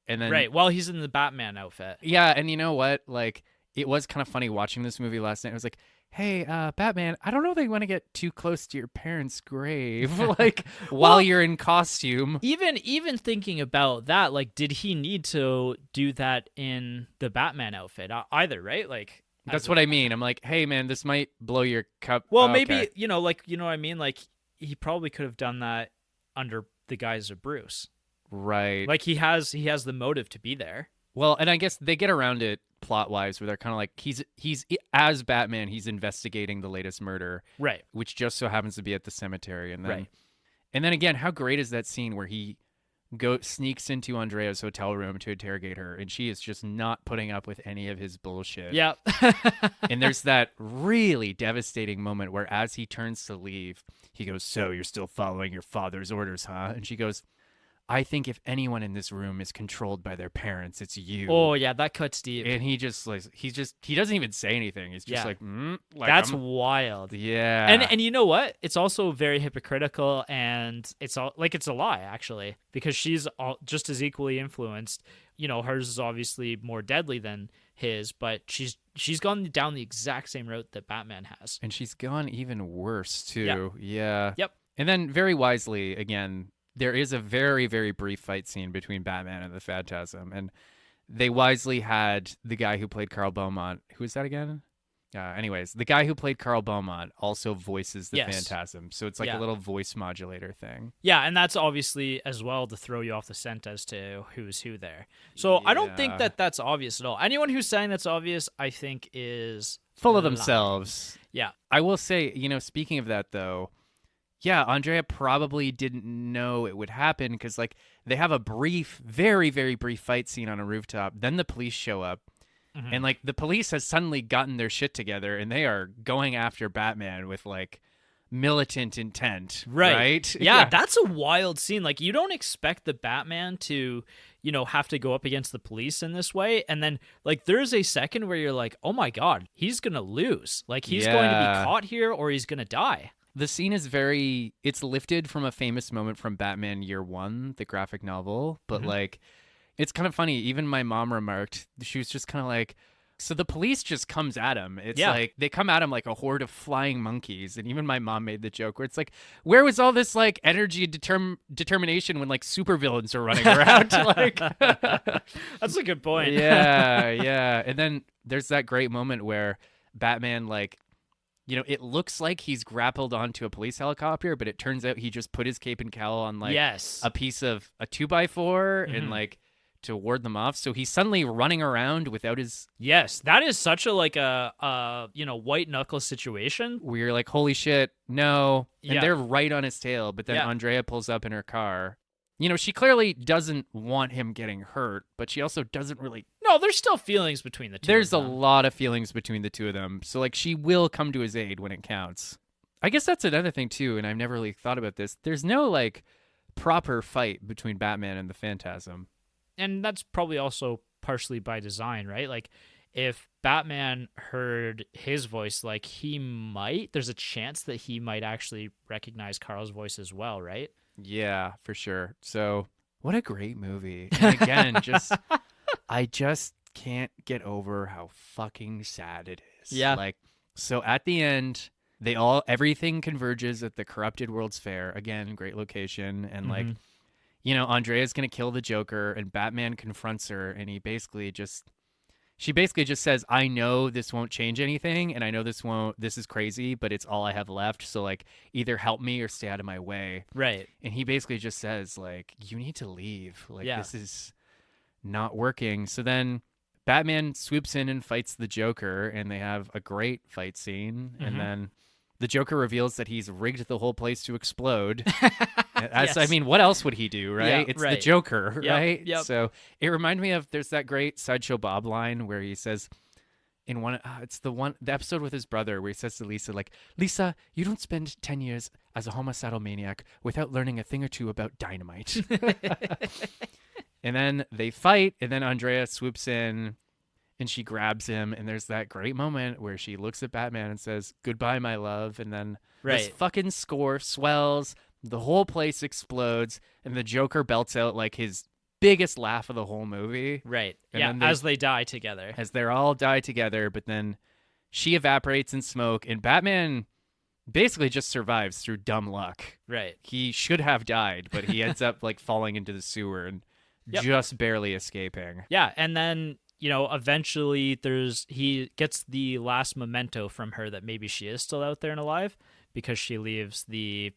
And then, right, while he's in the Batman outfit. Yeah, and you know what? Like, it was kind of funny watching this movie last night. I was like, hey, Batman, I don't know if they want to get too close to your parents' grave, like, while you're in costume. Even thinking about that, like, did he need to do that in the Batman outfit either, right? Like, that's what I mean. I'm like, hey, man, this might blow your cup. Well, maybe, okay. Like, you know what I mean? Like, he probably could have done that under the guise of Bruce. Right. Like, he has the motive to be there. Well, and I guess they get around it plot-wise where they're kind of like, he's as Batman, he's investigating the latest murder. Right. Which just so happens to be at the cemetery. And then, right. And then again, how great is that scene where he sneaks into Andrea's hotel room to interrogate her, and she is just not putting up with any of his bullshit. Yeah. And there's that really devastating moment where as he turns to leave, he goes, "So you're still following your father's orders, huh?" And she goes, "I think if anyone in this room is controlled by their parents, it's you." Oh yeah, that cuts deep. And he just like he doesn't even say anything. He's just Yeah. like That's wild. yeah. And you know what? It's also very hypocritical, and it's all like it's a lie actually, because she's just as equally influenced. You know, hers is obviously more deadly than his, but she's gone down the exact same route that Batman has. And she's gone even worse too. Yeah. Yep. And then very wisely again, there is a very, very brief fight scene between Batman and the Phantasm, and they wisely had the guy who played Carl Beaumont. Who is that again? Anyways, the guy who played Carl Beaumont also voices the Yes. Phantasm, so it's like a little voice modulator thing. Yeah, and that's obviously as well to throw you off the scent as to who's who there. So I don't think that that's obvious at all. Anyone who's saying that's obvious, I think, is Full of lying. themselves. Yeah. I will say, speaking of that though, yeah, Andrea probably didn't know it would happen because, like, they have a brief, very, very brief fight scene on a rooftop. Then the police show up, and, like, the police has suddenly gotten their shit together, and they are going after Batman with, like, militant intent. Right? Yeah, that's a wild scene. Like, you don't expect the Batman to, have to go up against the police in this way. And then, like, there's a second where you're like, oh my God, he's going to lose. Like, he's going to be caught here or he's going to die. The scene is it's lifted from a famous moment from Batman Year One, the graphic novel. But like, it's kind of funny. Even my mom remarked, she was just kind of like, so the police just comes at him. It's like, they come at him like a horde of flying monkeys. And even my mom made the joke where it's like, where was all this like energy and determination when like supervillains are running around? Like, that's a good point. yeah. And then there's that great moment where Batman, like, it looks like he's grappled onto a police helicopter, but it turns out he just put his cape and cowl on like a piece of a 2x4 and like to ward them off. So he's suddenly running around without his. Yes, that is such a like a white knuckle situation. Where you're like, holy shit, no. And they're right on his tail. But then Andrea pulls up in her car. She clearly doesn't want him getting hurt, but she also doesn't really. No, there's still feelings between the two. There's a lot of feelings between the two of them. So, like, she will come to his aid when it counts. I guess that's another thing, too, and I've never really thought about this. There's no, like, proper fight between Batman and the Phantasm. And that's probably also partially by design, right? Like, if Batman heard his voice, like, there's a chance that he might actually recognize Carl's voice as well, right? Yeah, for sure. So, what a great movie. And again, I just can't get over how fucking sad it is. Yeah. Like, so at the end, everything converges at the Corrupted World's Fair. Again, great location. And like, Andrea's going to kill the Joker and Batman confronts her and she basically just says, I know this won't change anything, and I know this is crazy, but it's all I have left, so, like, either help me or stay out of my way. Right. And he basically just says, like, you need to leave. Like, this is not working. So then Batman swoops in and fights the Joker, and they have a great fight scene, and then the Joker reveals that he's rigged the whole place to explode. I mean, what else would he do, right? Yeah, it's right. the Joker, right? Yep. So it reminded me of, there's that great Sideshow Bob line where he says, in one, the episode with his brother where he says to Lisa, like, Lisa, you don't spend 10 years as a homicidal maniac without learning a thing or two about dynamite. And then they fight, and then Andrea swoops in and she grabs him, and there's that great moment where she looks at Batman and says, goodbye, my love. And then this fucking score swells, the whole place explodes, and the Joker belts out like his biggest laugh of the whole movie. Right. And as they die together. As they're all die together, but then she evaporates in smoke, and Batman basically just survives through dumb luck. Right. He should have died, but he ends up like falling into the sewer and just barely escaping. Yeah, and then eventually he gets the last memento from her that maybe she is still out there and alive, because she leaves the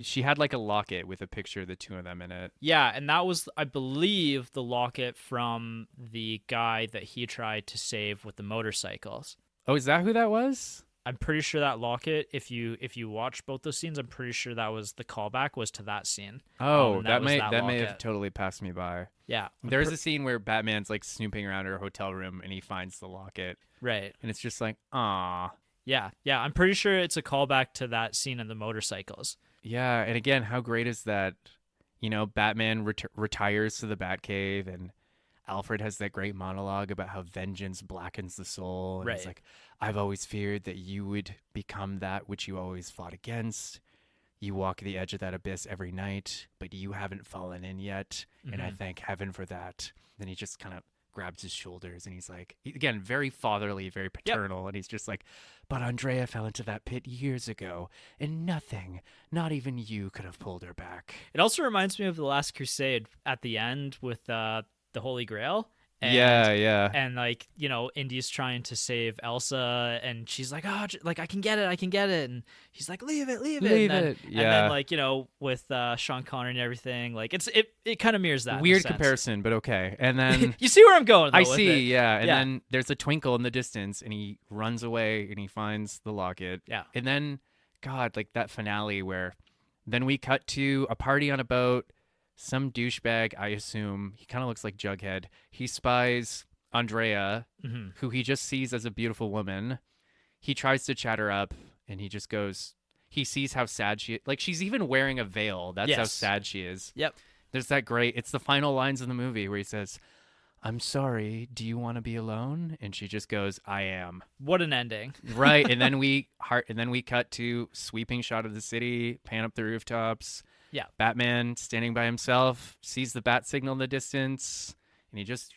she had like a locket with a picture of the two of them in it. Yeah, and that was, I believe, the locket from the guy that he tried to save with the motorcycles. Oh, is that who that was? I'm pretty sure that locket, if you watch both those scenes, I'm pretty sure that was the callback was to that scene. Oh, And that was may that may have locket. totally passed me by. Yeah. There's a scene where Batman's like snooping around her hotel room and he finds the locket, Right. and it's just like, ah, Yeah. Yeah. I'm pretty sure it's a callback to that scene in the motorcycles. yeah. And again, how great is that? You know, Batman retires to the Batcave, and Alfred has that great monologue about how vengeance blackens the soul. And Right. It's like, I've always feared that you would become that which you always fought against. You walk the edge of that abyss every night, but you haven't fallen in yet. And I thank heaven for that. Then he just kind of grabs his shoulders and he's like, again, very fatherly, very paternal. And he's just like, but Andrea fell into that pit years ago, and nothing, not even you, could have pulled her back. It also reminds me of The Last Crusade at the end with the Holy Grail. And, Yeah. And like, you know, Indy's trying to save Elsa, and she's like, oh, like I can get it, and he's like, leave it. Leave and then, it. And Yeah. then like, you know, with Sean Connery and everything, like it kind of mirrors that. Weird in a sense. comparison, but okay. And then You see where I'm going? Though, I with see, it. yeah. And Yeah. then there's a twinkle in the distance, and he runs away, and he finds the locket. Yeah. And then, God, like that finale where then we cut to a party on a boat. Some douchebag, I assume, he kind of looks like Jughead. He spies Andrea, who he just sees as a beautiful woman. He tries to chat her up, and he just goes, he sees how sad she is. Like, she's even wearing a veil. That's how Yes. sad she is. Yep. There's that great, it's the final lines in the movie where he says, I'm sorry, do you want to be alone? And she just goes, I am. What an ending. Right. And then we cut to sweeping shot of the city, pan up the rooftops. Yeah. Batman standing by himself, sees the bat signal in the distance, and he just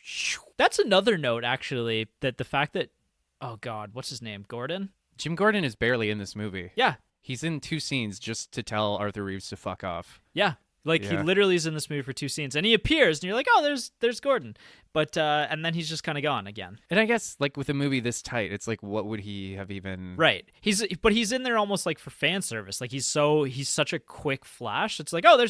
That's another note, actually, that the fact that, oh God, what's his name? Gordon? Jim Gordon is barely in this movie. Yeah. He's in 2 scenes just to tell Arthur Reeves to fuck off. Yeah. Like, he Yeah. literally is in this movie for 2 scenes, and he appears, and you're like, oh, there's Gordon. But, and then he's just kind of gone again. And I guess, like, with a movie this tight, it's like, what would he have even... Right. But he's in there almost like for fan service. Like, he's such a quick flash. It's like, and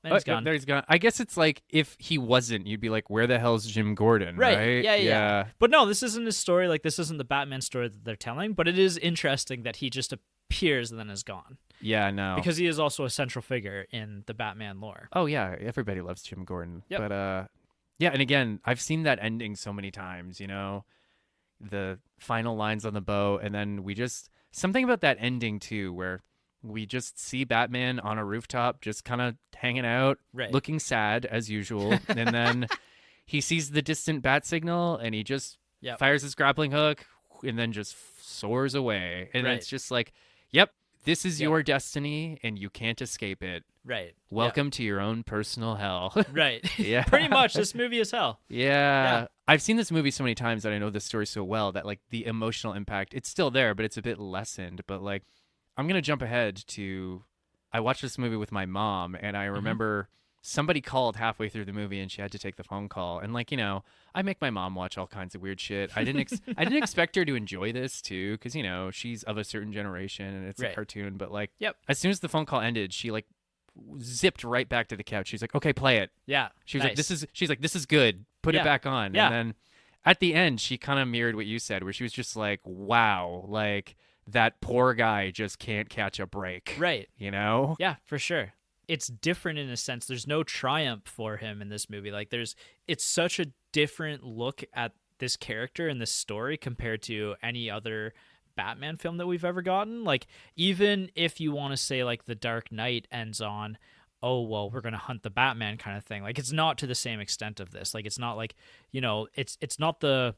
he's gone. There he's gone. I guess it's like, if he wasn't, you'd be like, where the hell's Jim Gordon, right? Yeah. But no, this isn't his story. Like, this isn't the Batman story that they're telling, but it is interesting that he just appears and then is gone. Yeah, no. Because he is also a central figure in the Batman lore. Oh, yeah. Everybody loves Jim Gordon. Yep. But, yeah, and again, I've seen that ending so many times, you know, the final lines on the bow, and then something about that ending, too, where we just see Batman on a rooftop just kind of hanging out, Right. looking sad, as usual, and then he sees the distant bat signal, and he just Yep. fires his grappling hook, and then just soars away. And Right. it's just like, yep, this is Yep. your destiny, and you can't escape it. Right. Welcome to your own personal hell. Yep. Right. Yeah. Pretty much. This movie is hell. Yeah. I've seen this movie so many times that I know this story so well that, like, the emotional impact, it's still there, but it's a bit lessened. But, like, I'm going to jump ahead to, I watched this movie with my mom, and I remember somebody called halfway through the movie, and she had to take the phone call. And, like, you know, I make my mom watch all kinds of weird shit. I didn't expect her to enjoy this, too, because, you know, she's of a certain generation, and it's a Right. cartoon. But, like, Yep. as soon as the phone call ended, she, like, zipped right back to the couch. She's like, okay, play it. Yeah. She was nice. like, this is good. Put Yeah. it back on. Yeah. And then at the end, she kind of mirrored what you said, where she was just like, wow, like that poor guy just can't catch a break. Right. You know? Yeah, for sure. It's different in a sense. There's no triumph for him in this movie. Like, it's such a different look at this character and this story compared to any other Batman film that we've ever gotten. Like, even if you want to say, like, The Dark Knight ends on, oh, well, we're going to hunt the Batman kind of thing. Like, it's not to the same extent of this. Like, it's not like, you know, it's not the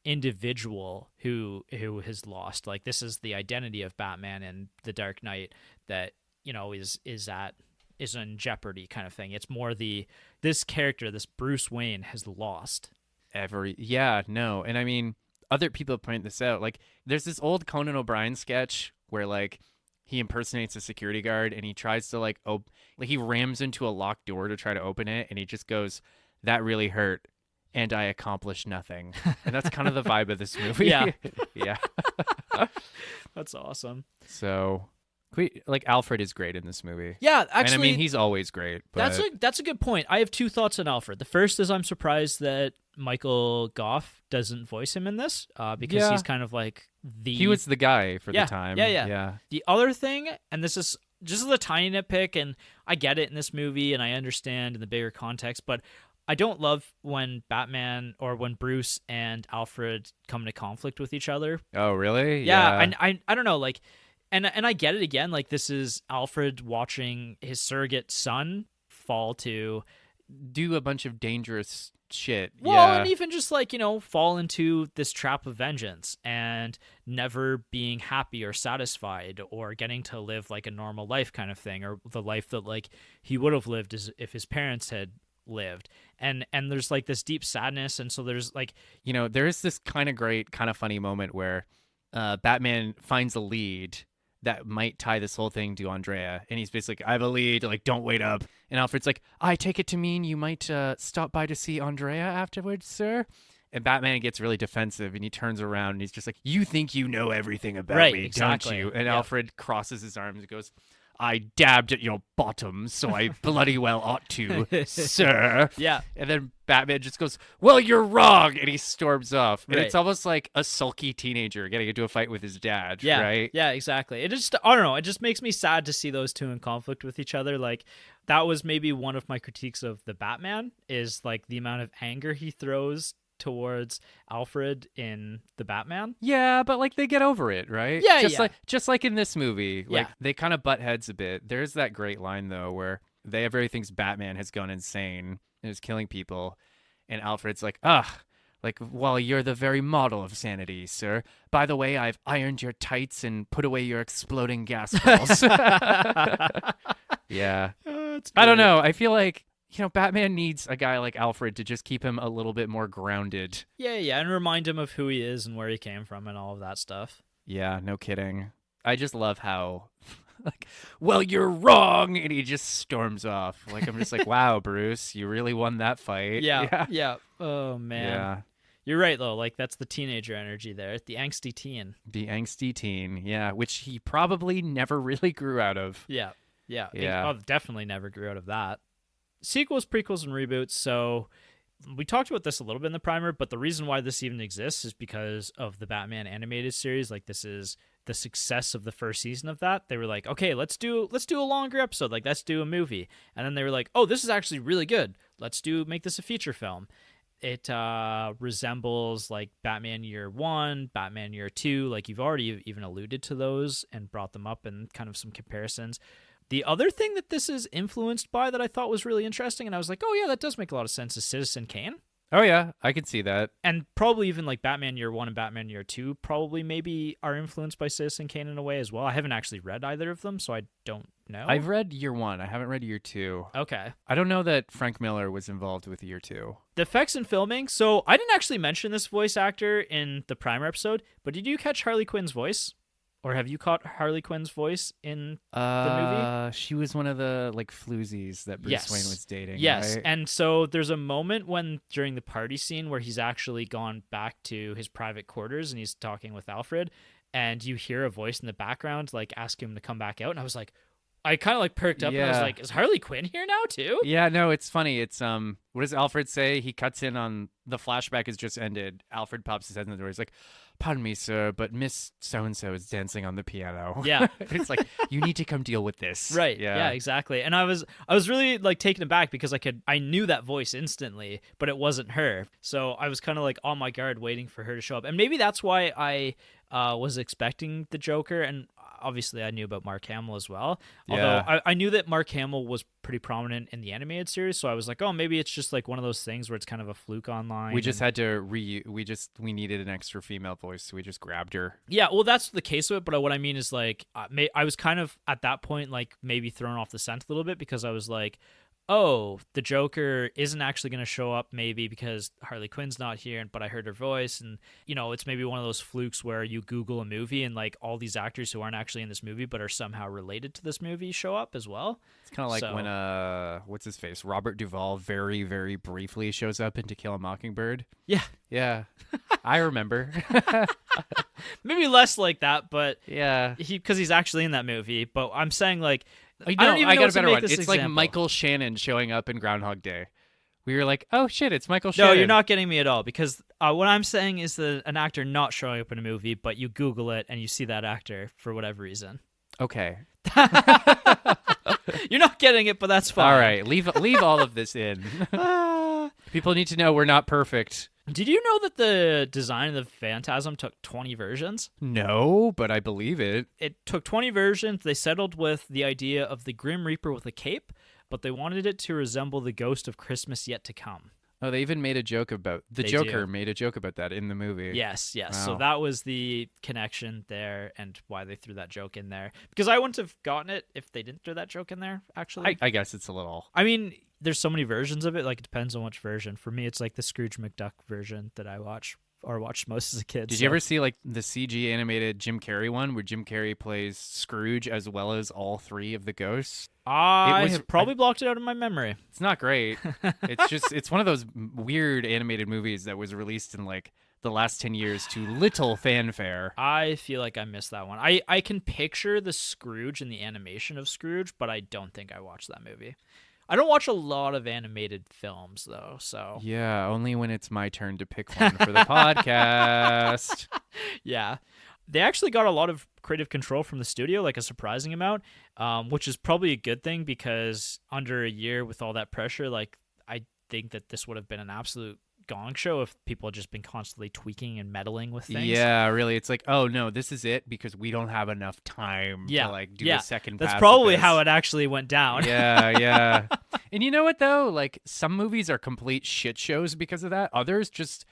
individual who has lost. Like, this is the identity of Batman and The Dark Knight that, you know, is in jeopardy kind of thing. It's more this character, this Bruce Wayne, has lost. Yeah, no. And I mean, other people point this out. Like, there's this old Conan O'Brien sketch where, like, he impersonates a security guard and he tries to, like, he rams into a locked door to try to open it, and he just goes, that really hurt, and I accomplished nothing. And that's kind of the vibe of this movie. Yeah. Yeah. That's awesome. So, like, Alfred is great in this movie. Yeah, actually, and I mean, he's always great. But... that's a good point. I have 2 thoughts on Alfred. The first is I'm surprised that Michael Goff doesn't voice him in this, because Yeah. he's kind of like He was the guy for Yeah, the time. yeah. The other thing, and this is just a tiny nitpick, and I get it in this movie, and I understand in the bigger context, but I don't love when Batman or when Bruce and Alfred come into conflict with each other. Oh, really? Yeah. I don't know, like, and I get it again. Like, this is Alfred watching his surrogate son fall to do a bunch of dangerous shit. Well, and even just like, fall into this trap of vengeance and never being happy or satisfied or getting to live like a normal life kind of thing, or the life that like he would have lived as if his parents had lived. And there's like this deep sadness, and so there's like, there is this kind of great, kind of funny moment where Batman finds a lead that might tie this whole thing to Andrea, and he's basically like, I have a lead, like, don't wait up. And Alfred's like, I take it to mean you might stop by to see Andrea afterwards, sir? And Batman gets really defensive, and he turns around, and he's just like, you think you know everything about me, exactly. don't you? And Alfred crosses his arms and goes, I dabbed at your bottom, so I bloody well ought to, sir. Yeah. And then Batman just goes, well, you're wrong, and he storms off. And Right. it's almost like a sulky teenager getting into a fight with his dad, Yeah, right? Yeah, exactly. It just, I don't know, it just makes me sad to see those two in conflict with each other. Like, that was maybe one of my critiques of the Batman, is like the amount of anger he throws towards Alfred in the Batman. Yeah, but like they get over it, right? Yeah, just like in this movie, like Yeah. they kind of butt heads a bit. There's that great line though where everybody thinks Batman has gone insane and is killing people, and Alfred's like, like, well, you're the very model of sanity, sir. By the way, I've ironed your tights and put away your exploding gas balls. Yeah. I don't know. I feel like, Batman needs a guy like Alfred to just keep him a little bit more grounded. Yeah, and remind him of who he is and where he came from and all of that stuff. Yeah, no kidding. I just love how, like, well, you're wrong, and he just storms off. Like, I'm just like, wow, Bruce, you really won that fight. Yeah. Oh, man. Yeah. You're right, though. Like, that's the teenager energy there. The angsty teen. The angsty teen, yeah, which he probably never really grew out of. Yeah. Yeah. Definitely never grew out of that. Sequels, prequels, and reboots. So we talked about this a little bit in the primer, but the reason why this even exists is because of the Batman animated series. Like, this is the success of the first season of that. They were like, okay, let's do a longer episode. Like, let's do a movie. And then they were like, oh, this is actually really good. Let's make this a feature film. It resembles like Batman Year 1, Batman Year 2. Like, you've already even alluded to those and brought them up and kind of some comparisons. The other thing that this is influenced by that I thought was really interesting, and I was like, oh yeah, that does make a lot of sense, is Citizen Kane. Oh yeah, I can see that. And probably even like Batman Year 1 and Batman Year 2 probably maybe are influenced by Citizen Kane in a way as well. I haven't actually read either of them, so I don't know. I've read Year 1. I haven't read Year 2. Okay. I don't know that Frank Miller was involved with Year 2. The effects and filming. So I didn't actually mention this voice actor in the primer episode, but did you catch Harley Quinn's voice? Or have you caught Harley Quinn's voice in the movie? She was one of the like floozies that Bruce Wayne was dating. Yes, right? And so there's a moment during the party scene where he's actually gone back to his private quarters and he's talking with Alfred, and you hear a voice in the background like ask him to come back out, and I was like, I kind of like perked up and I was like, is Harley Quinn here now too? Yeah, no, it's funny. It's what does Alfred say? He cuts in on the flashback has just ended. Alfred pops his head in the door. He's like, pardon me, sir, but Miss So-and-so is dancing on the piano. Yeah. It's like, you need to come deal with this. Right. Yeah, Exactly. And I was really like taken aback because I knew that voice instantly, but it wasn't her. So I was kind of like on my guard waiting for her to show up. And maybe that's why I was expecting the Joker, and obviously I knew about Mark Hamill as well. Yeah. Although I knew that Mark Hamill was pretty prominent in the animated series, so I was like, oh, maybe it's just like one of those things where it's kind of a fluke online. We just had to we needed an extra female voice, so we just grabbed her. Yeah, well, that's the case of it, but what I mean is like I was kind of at that point like maybe thrown off the scent a little bit because I was like, oh, the Joker isn't actually going to show up maybe because Harley Quinn's not here, but I heard her voice. And, it's maybe one of those flukes where you Google a movie and like all these actors who aren't actually in this movie but are somehow related to this movie show up as well. It's kind of like when, what's his face? Robert Duvall very, very briefly shows up in To Kill a Mockingbird. Yeah. Yeah. I remember. Maybe less like that, but yeah, because he's actually in that movie. But I'm saying like, I don't even know got what a to better make one. this It's example. like Michael Shannon showing up in Groundhog Day. We were like, oh shit, it's Michael No, Shannon. you're not getting me at all, because what I'm saying is that an actor not showing up in a movie, but you Google it and you see that actor for whatever reason. Okay. You're not getting it, but that's fine. All right, leave all of this in. People need to know we're not perfect. Did you know that the design of the Phantasm took 20 versions? No, but I believe it. It took 20 versions. They settled with the idea of the Grim Reaper with a cape, but they wanted it to resemble the ghost of Christmas yet to come. Oh, they even made a joke about the They Joker do. made a joke about that in the movie. Yes. Wow. So that was the connection there and why they threw that joke in there. Because I wouldn't have gotten it if they didn't throw that joke in there, actually. I guess it's a little. I mean, there's so many versions of it. Like, it depends on which version. For me, it's like the Scrooge McDuck version that I watched most as a kid. Did you ever see like the CG animated Jim Carrey one where Jim Carrey plays Scrooge as well as all three of the ghosts? I was- have probably blocked it out of my memory. It's not great. It's one of those weird animated movies that was released in like the last 10 years to little fanfare. I feel like I missed that one. I can picture the Scrooge and the animation of Scrooge, but I don't think I watched that movie. I don't watch a lot of animated films, though, so... Yeah, only when it's my turn to pick one for the podcast. Yeah. They actually got a lot of creative control from the studio, like a surprising amount, which is probably a good thing because under a year with all that pressure, like, I think that this would have been an absolute gong show if people had just been constantly tweaking and meddling with things. Yeah, really. It's like, oh no, this is it because we don't have enough time to like do a second pass. That's of probably this. how it actually went down. Yeah. And you know what though? Like some movies are complete shit shows because of that. Others just,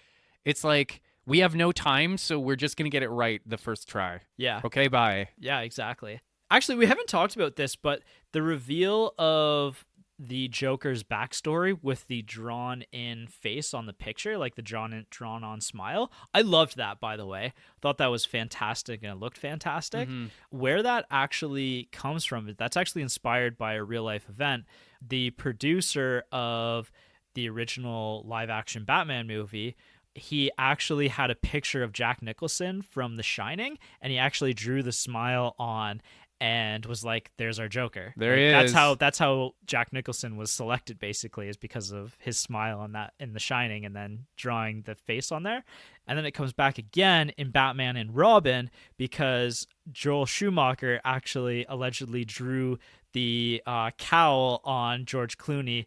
it's like we have no time, so we're just gonna get it right the first try. Yeah. Okay, bye. Yeah, exactly. Actually, we haven't talked about this, but the reveal of the Joker's backstory with the drawn-in face on the picture, like the drawn-on smile. I loved that, by the way. Thought that was fantastic, and it looked fantastic. Mm-hmm. Where that actually comes from, that's actually inspired by a real-life event. The producer of the original live-action Batman movie, he actually had a picture of Jack Nicholson from The Shining, and he actually drew the smile on and was like, there's our Joker. There like, he is. That's how Jack Nicholson was selected, basically, is because of his smile on that in The Shining and then drawing the face on there. And then it comes back again in Batman and Robin because Joel Schumacher actually allegedly drew the cowl on George Clooney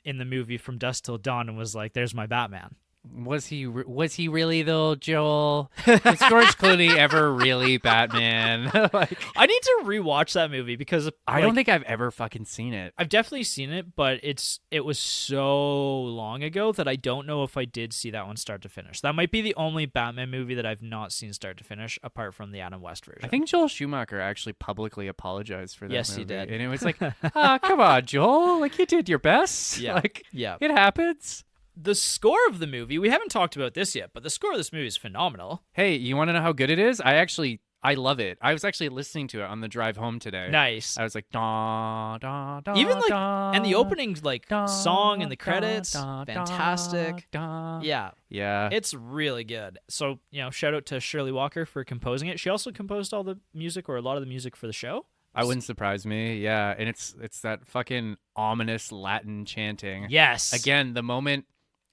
in the movie From Dusk Till Dawn and was like, there's my Batman. Was he really though, Joel? Was George Clooney ever really Batman? Like, I need to rewatch that movie because I don't think I've ever fucking seen it. I've definitely seen it, but it was so long ago that I don't know if I did see that one start to finish. That might be the only Batman movie that I've not seen start to finish, apart from the Adam West version. I think Joel Schumacher actually publicly apologized for that Yes, movie. he did. And it was like, come on, Joel. Like, you did your best. Yeah. Like, Yeah. it happens. The score of the movie, we haven't talked about this yet, but the score of this movie is phenomenal. Hey, you want to know how good it is? I love it. I was actually listening to it on the drive home today. Nice. I was like, da, da, da, Even like, da, and the opening like da, song and the da, credits, da, da, fantastic. da. Yeah. Yeah. It's really good. So, shout out to Shirley Walker for composing it. She also composed all the music or a lot of the music for the show. I wouldn't surprise me. Yeah. And it's that fucking ominous Latin chanting. Yes. Again, the moment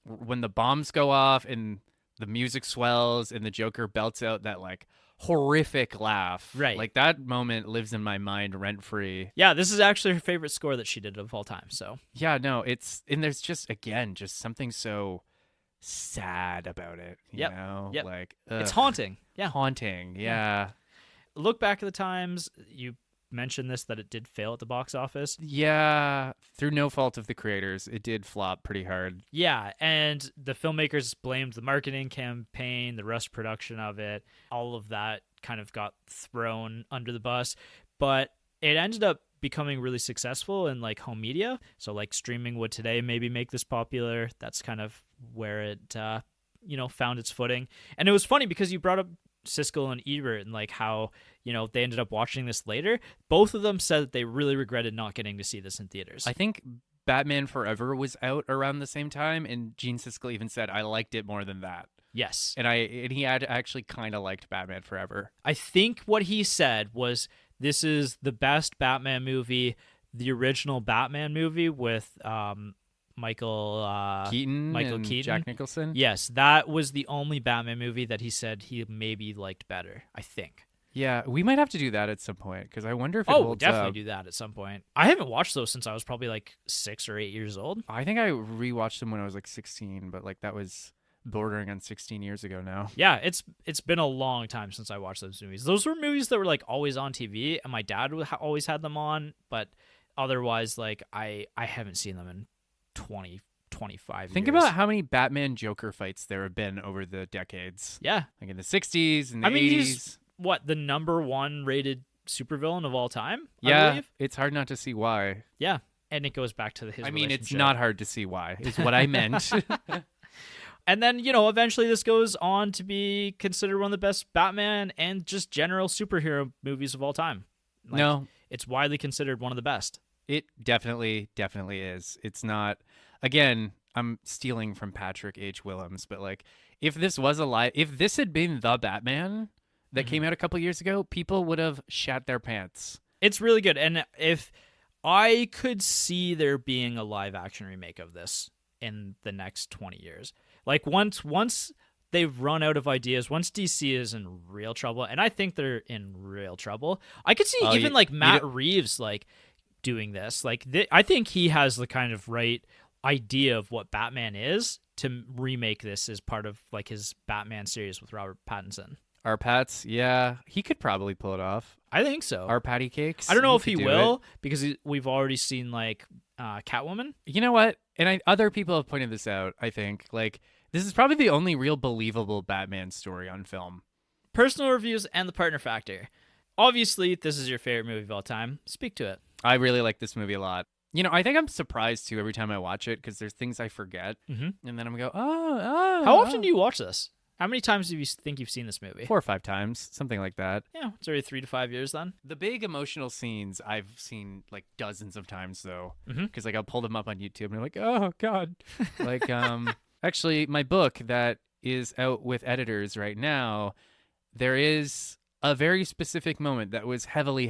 when the bombs go off and the music swells and the Joker belts out that like horrific laugh. Right. Like that moment lives in my mind rent free. Yeah, this is actually her favorite score that she did of all time. So Yeah, no, and there's just something so sad about it. You know? Yep. Like it's haunting. Yeah. haunting. Yeah. Look back at the times. You mentioned this, that it did fail at the box office. Yeah. Through no fault of the creators, it did flop pretty hard. Yeah, and the filmmakers blamed the marketing campaign, the rush production of it. All of that kind of got thrown under the bus. But it ended up becoming really successful in like home media. So like streaming would today maybe make this popular. That's kind of where it found its footing. And it was funny because you brought up Siskel and Ebert and like how they ended up watching this later. Both of them said that they really regretted not getting to see this in theaters. I think Batman Forever was out around the same time, and Gene Siskel even said, I liked it more than that. Yes. And he had actually kind of liked Batman Forever. I think what he said was, this is the best Batman movie, the original Batman movie with Keaton Michael and Keaton. Jack Nicholson. Yes, that was the only Batman movie that he said he maybe liked better, I think. Yeah, we might have to do that at some point because I wonder if it Oh, we'll holds definitely up. do that at some point. I haven't watched those since I was probably like 6 or 8 years old. I think I rewatched them when I was like 16, but like that was bordering on 16 years ago now. Yeah, it's been a long time since I watched those movies. Those were movies that were like always on TV, and my dad always had them on, but otherwise, like I haven't seen them in 20, 25 Think years. about how many Batman Joker fights there have been over the decades. Yeah. Like in the 60s and the I mean, 80s. he's the number 1 rated supervillain of all time, I Yeah, believe. it's hard not to see why. Yeah. And it goes back to his I mean, it's relationship. not hard to see why, is what I meant. And then, eventually this goes on to be considered one of the best Batman and just general superhero movies of all time. Like, No. It's widely considered one of the best. It definitely is. It's not. Again, I'm stealing from Patrick H. Willems, but like, if this had been the Batman that came out a couple years ago, people would have shat their pants. It's really good. And if I could see there being a live action remake of this in the next 20 years, like once they've run out of ideas, once DC is in real trouble, and I think they're in real trouble, I could see Matt Reeves like doing this. Like I think he has the kind of right idea of what Batman is to remake this as part of like his Batman series with Robert Pattinson. Our Pats, yeah, he could probably pull it off. I think so. Our Patty Cakes. I don't know if he will because we've already seen like Catwoman. You know what? And other people have pointed this out. I think like this is probably the only real believable Batman story on film. Personal reviews and the partner factor. Obviously, this is your favorite movie of all time. Speak to it. I really like this movie a lot. I think I'm surprised too every time I watch it because there's things I forget, and then I'm go, oh. How often do you watch this? How many times do you think you've seen this movie? 4 or 5 times, something like that. Yeah, it's already 3 to 5 years then. The big emotional scenes I've seen like dozens of times though, because like I'll pull them up on YouTube and I'm like, oh god, like actually my book that is out with editors right now, there is a very specific moment that was heavily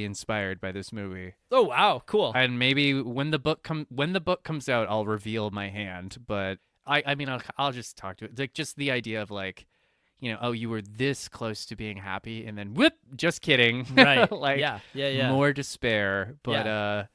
inspired by this movie. Oh wow, cool. And maybe when the book comes out, I'll reveal my hand. But I mean, I'll just talk to it. Like just the idea of like, oh, you were this close to being happy, and then whoop, just kidding. Right. Like yeah. more despair. But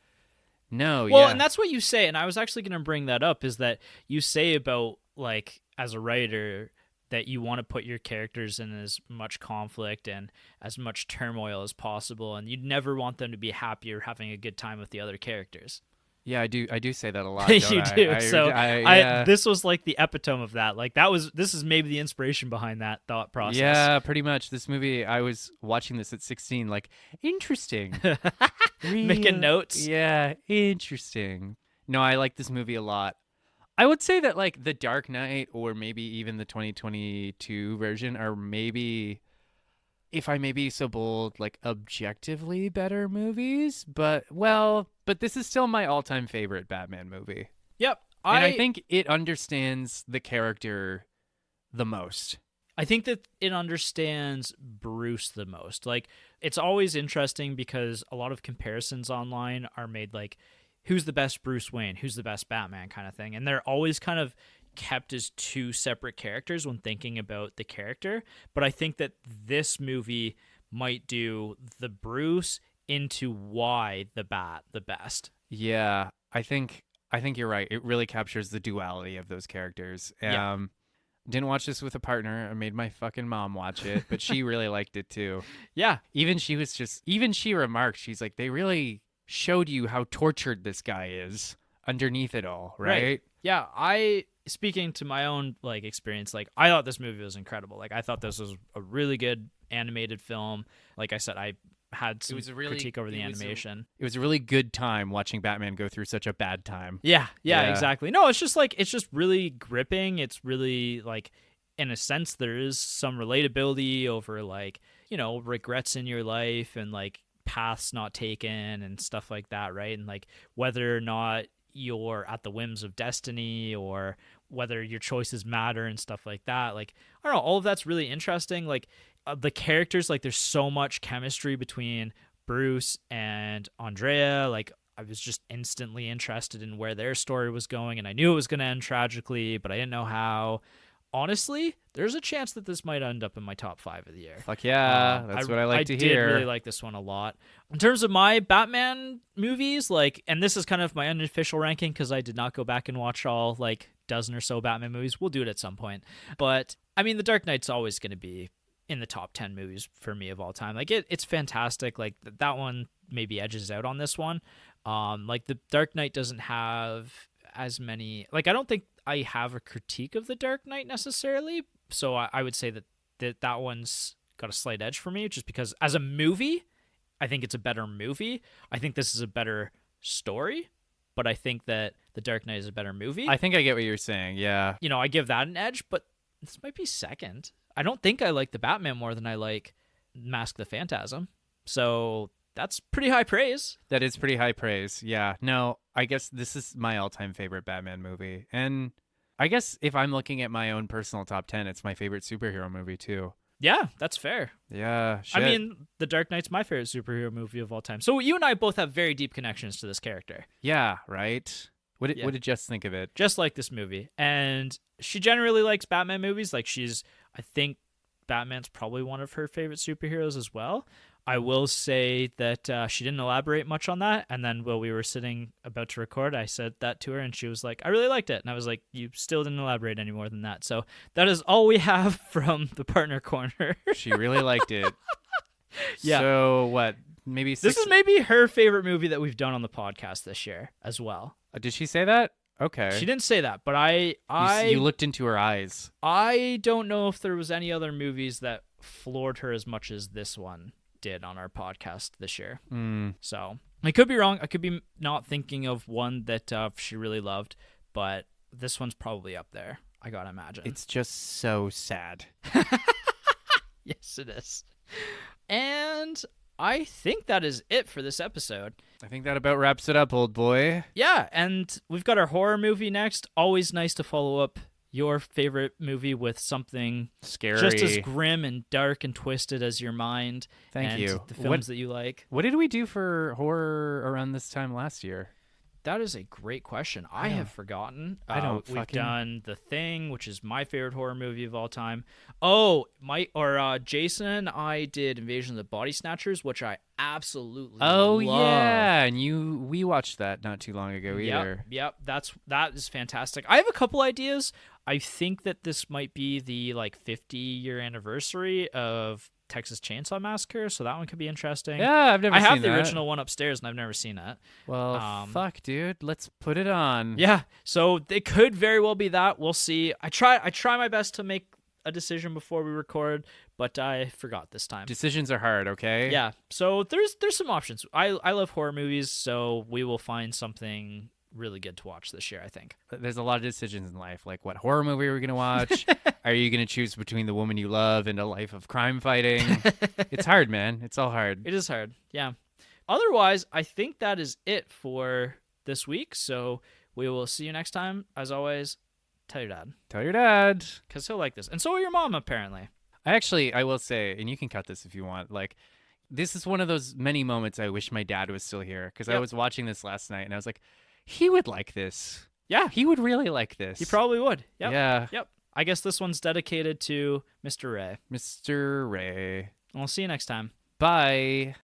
no. Well, yeah. and that's what you say. And I was actually going to bring that up. Is that you say about like as a writer that you want to put your characters in as much conflict and as much turmoil as possible, and you'd never want them to be happy or having a good time with the other characters. Yeah, I do say that a lot. You don't do. I This was like the epitome of that. Like this is maybe the inspiration behind that thought process. Yeah, pretty much. This movie, I was watching this at 16, like, interesting. Making notes. Yeah, interesting. No, I like this movie a lot. I would say that like The Dark Knight or maybe even the 2022 version are maybe, if I may be so bold, like objectively better movies. But this is still my all-time favorite Batman movie. Yep. And I think it understands the character the most. I think that it understands Bruce the most. Like it's always interesting because a lot of comparisons online are made like, who's the best Bruce Wayne? Who's the best Batman kind of thing. And they're always kind of kept as 2 separate characters when thinking about the character. But I think that this movie might do the Bruce into why the Bat the best. Yeah, I think you're right. It really captures the duality of those characters. Yeah. Didn't watch this with a partner. I made my fucking mom watch it, but she really liked it too. Yeah. Even she remarked, she's like, they really showed you how tortured this guy is underneath it all, right? Yeah, speaking to my own like experience, like I thought this movie was incredible. Like I thought this was a really good animated film. Like I said, I had some critique over the animation. It was a really good time watching Batman go through such a bad time. Yeah, exactly. No, it's just really gripping. It's really like, in a sense, there is some relatability over like, regrets in your life and like paths not taken and stuff like that, right? And like whether or not you're at the whims of destiny or whether your choices matter and stuff like that. Like, I don't know, all of that's really interesting. Like the characters, like there's so much chemistry between Bruce and Andrea. Like I was just instantly interested in where their story was going, and I knew it was going to end tragically, but I didn't know how. Honestly, there's a chance that this might end up in my top 5 of the year. Fuck yeah, that's what I like to hear. I did really like this one a lot. In terms of my Batman movies, like, and this is kind of my unofficial ranking because I did not go back and watch all like dozen or so Batman movies. We'll do it at some point. But I mean, The Dark Knight's always going to be in the top 10 movies for me of all time. Like it's fantastic. Like that one maybe edges out on this one. Like The Dark Knight doesn't have as many, like, I don't think I have a critique of The Dark Knight necessarily. So I would say that one's got a slight edge for me, just because as a movie, I think it's a better movie. I think this is a better story, but I think that The Dark Knight is a better movie. I think I get what you're saying. Yeah. You know, I give that an edge, but this might be second. I don't think I like the Batman more than I like Mask the Phantasm. So that's pretty high praise. That is pretty high praise. Yeah. No, I guess this is my all-time favorite Batman movie. And I guess if I'm looking at my own personal top 10, it's my favorite superhero movie too. Yeah, that's fair. Yeah, shit. I mean, The Dark Knight's my favorite superhero movie of all time. So you and I both have very deep connections to this character. Yeah, right? What did Jess think of it? Just like this movie. And she generally likes Batman movies. Like I think Batman's probably one of her favorite superheroes as well. I will say that she didn't elaborate much on that. And then while we were sitting about to record, I said that to her and she was like, I really liked it. And I was like, you still didn't elaborate any more than that. So that is all we have from the partner corner. She really liked it. Yeah. So what? Maybe this is maybe her favorite movie that we've done on the podcast this year as well. Did she say that? Okay. She didn't say that, but You looked into her eyes. I don't know if there was any other movies that floored her as much as this one did on our podcast this year. So I could be wrong. I could be not thinking of one that she really loved, but this one's probably up there, I gotta imagine. It's just so sad. Yes, it is. And I think that is it for this episode. I think that about wraps it up, old boy. Yeah, and we've got our horror movie next. Always nice to follow up your favorite movie with something scary, just as grim and dark and twisted as your mind. Thank you. The films that you like. What did we do for horror around this time last year? That is a great question. I have forgotten. We've done The Thing, which is my favorite horror movie of all time. Oh, Jason and I did Invasion of the Body Snatchers, which I absolutely love. Yeah, and we watched that not too long ago either. Yep, that is fantastic. I have a couple ideas. I think that this might be the 50-year anniversary of Texas Chainsaw Massacre, so that one could be interesting. Yeah, I've never seen that. I have the original one upstairs, and I've never seen it. Well, fuck, dude. Let's put it on. Yeah, so it could very well be that. We'll see. I try my best to make a decision before we record, but I forgot this time. Decisions are hard, okay? Yeah, so there's some options. I love horror movies, so we will find something really good to watch this year, I think. There's a lot of decisions in life, like what horror movie are we going to watch? Are you going to choose between The Woman You Love and a life of crime fighting? It's hard, man. It's all hard. It is hard, yeah. Otherwise, I think that is it for this week, so we will see you next time. As always, tell your dad. Tell your dad. Because he'll like this. And so will your mom, apparently. I will say, and you can cut this if you want, this is one of those many moments I wish my dad was still here, because I was watching this last night, and I was like, he would like this. Yeah. He would really like this. He probably would. Yep. Yeah. Yep. I guess this one's dedicated to Mr. Ray. Mr. Ray. And we'll see you next time. Bye.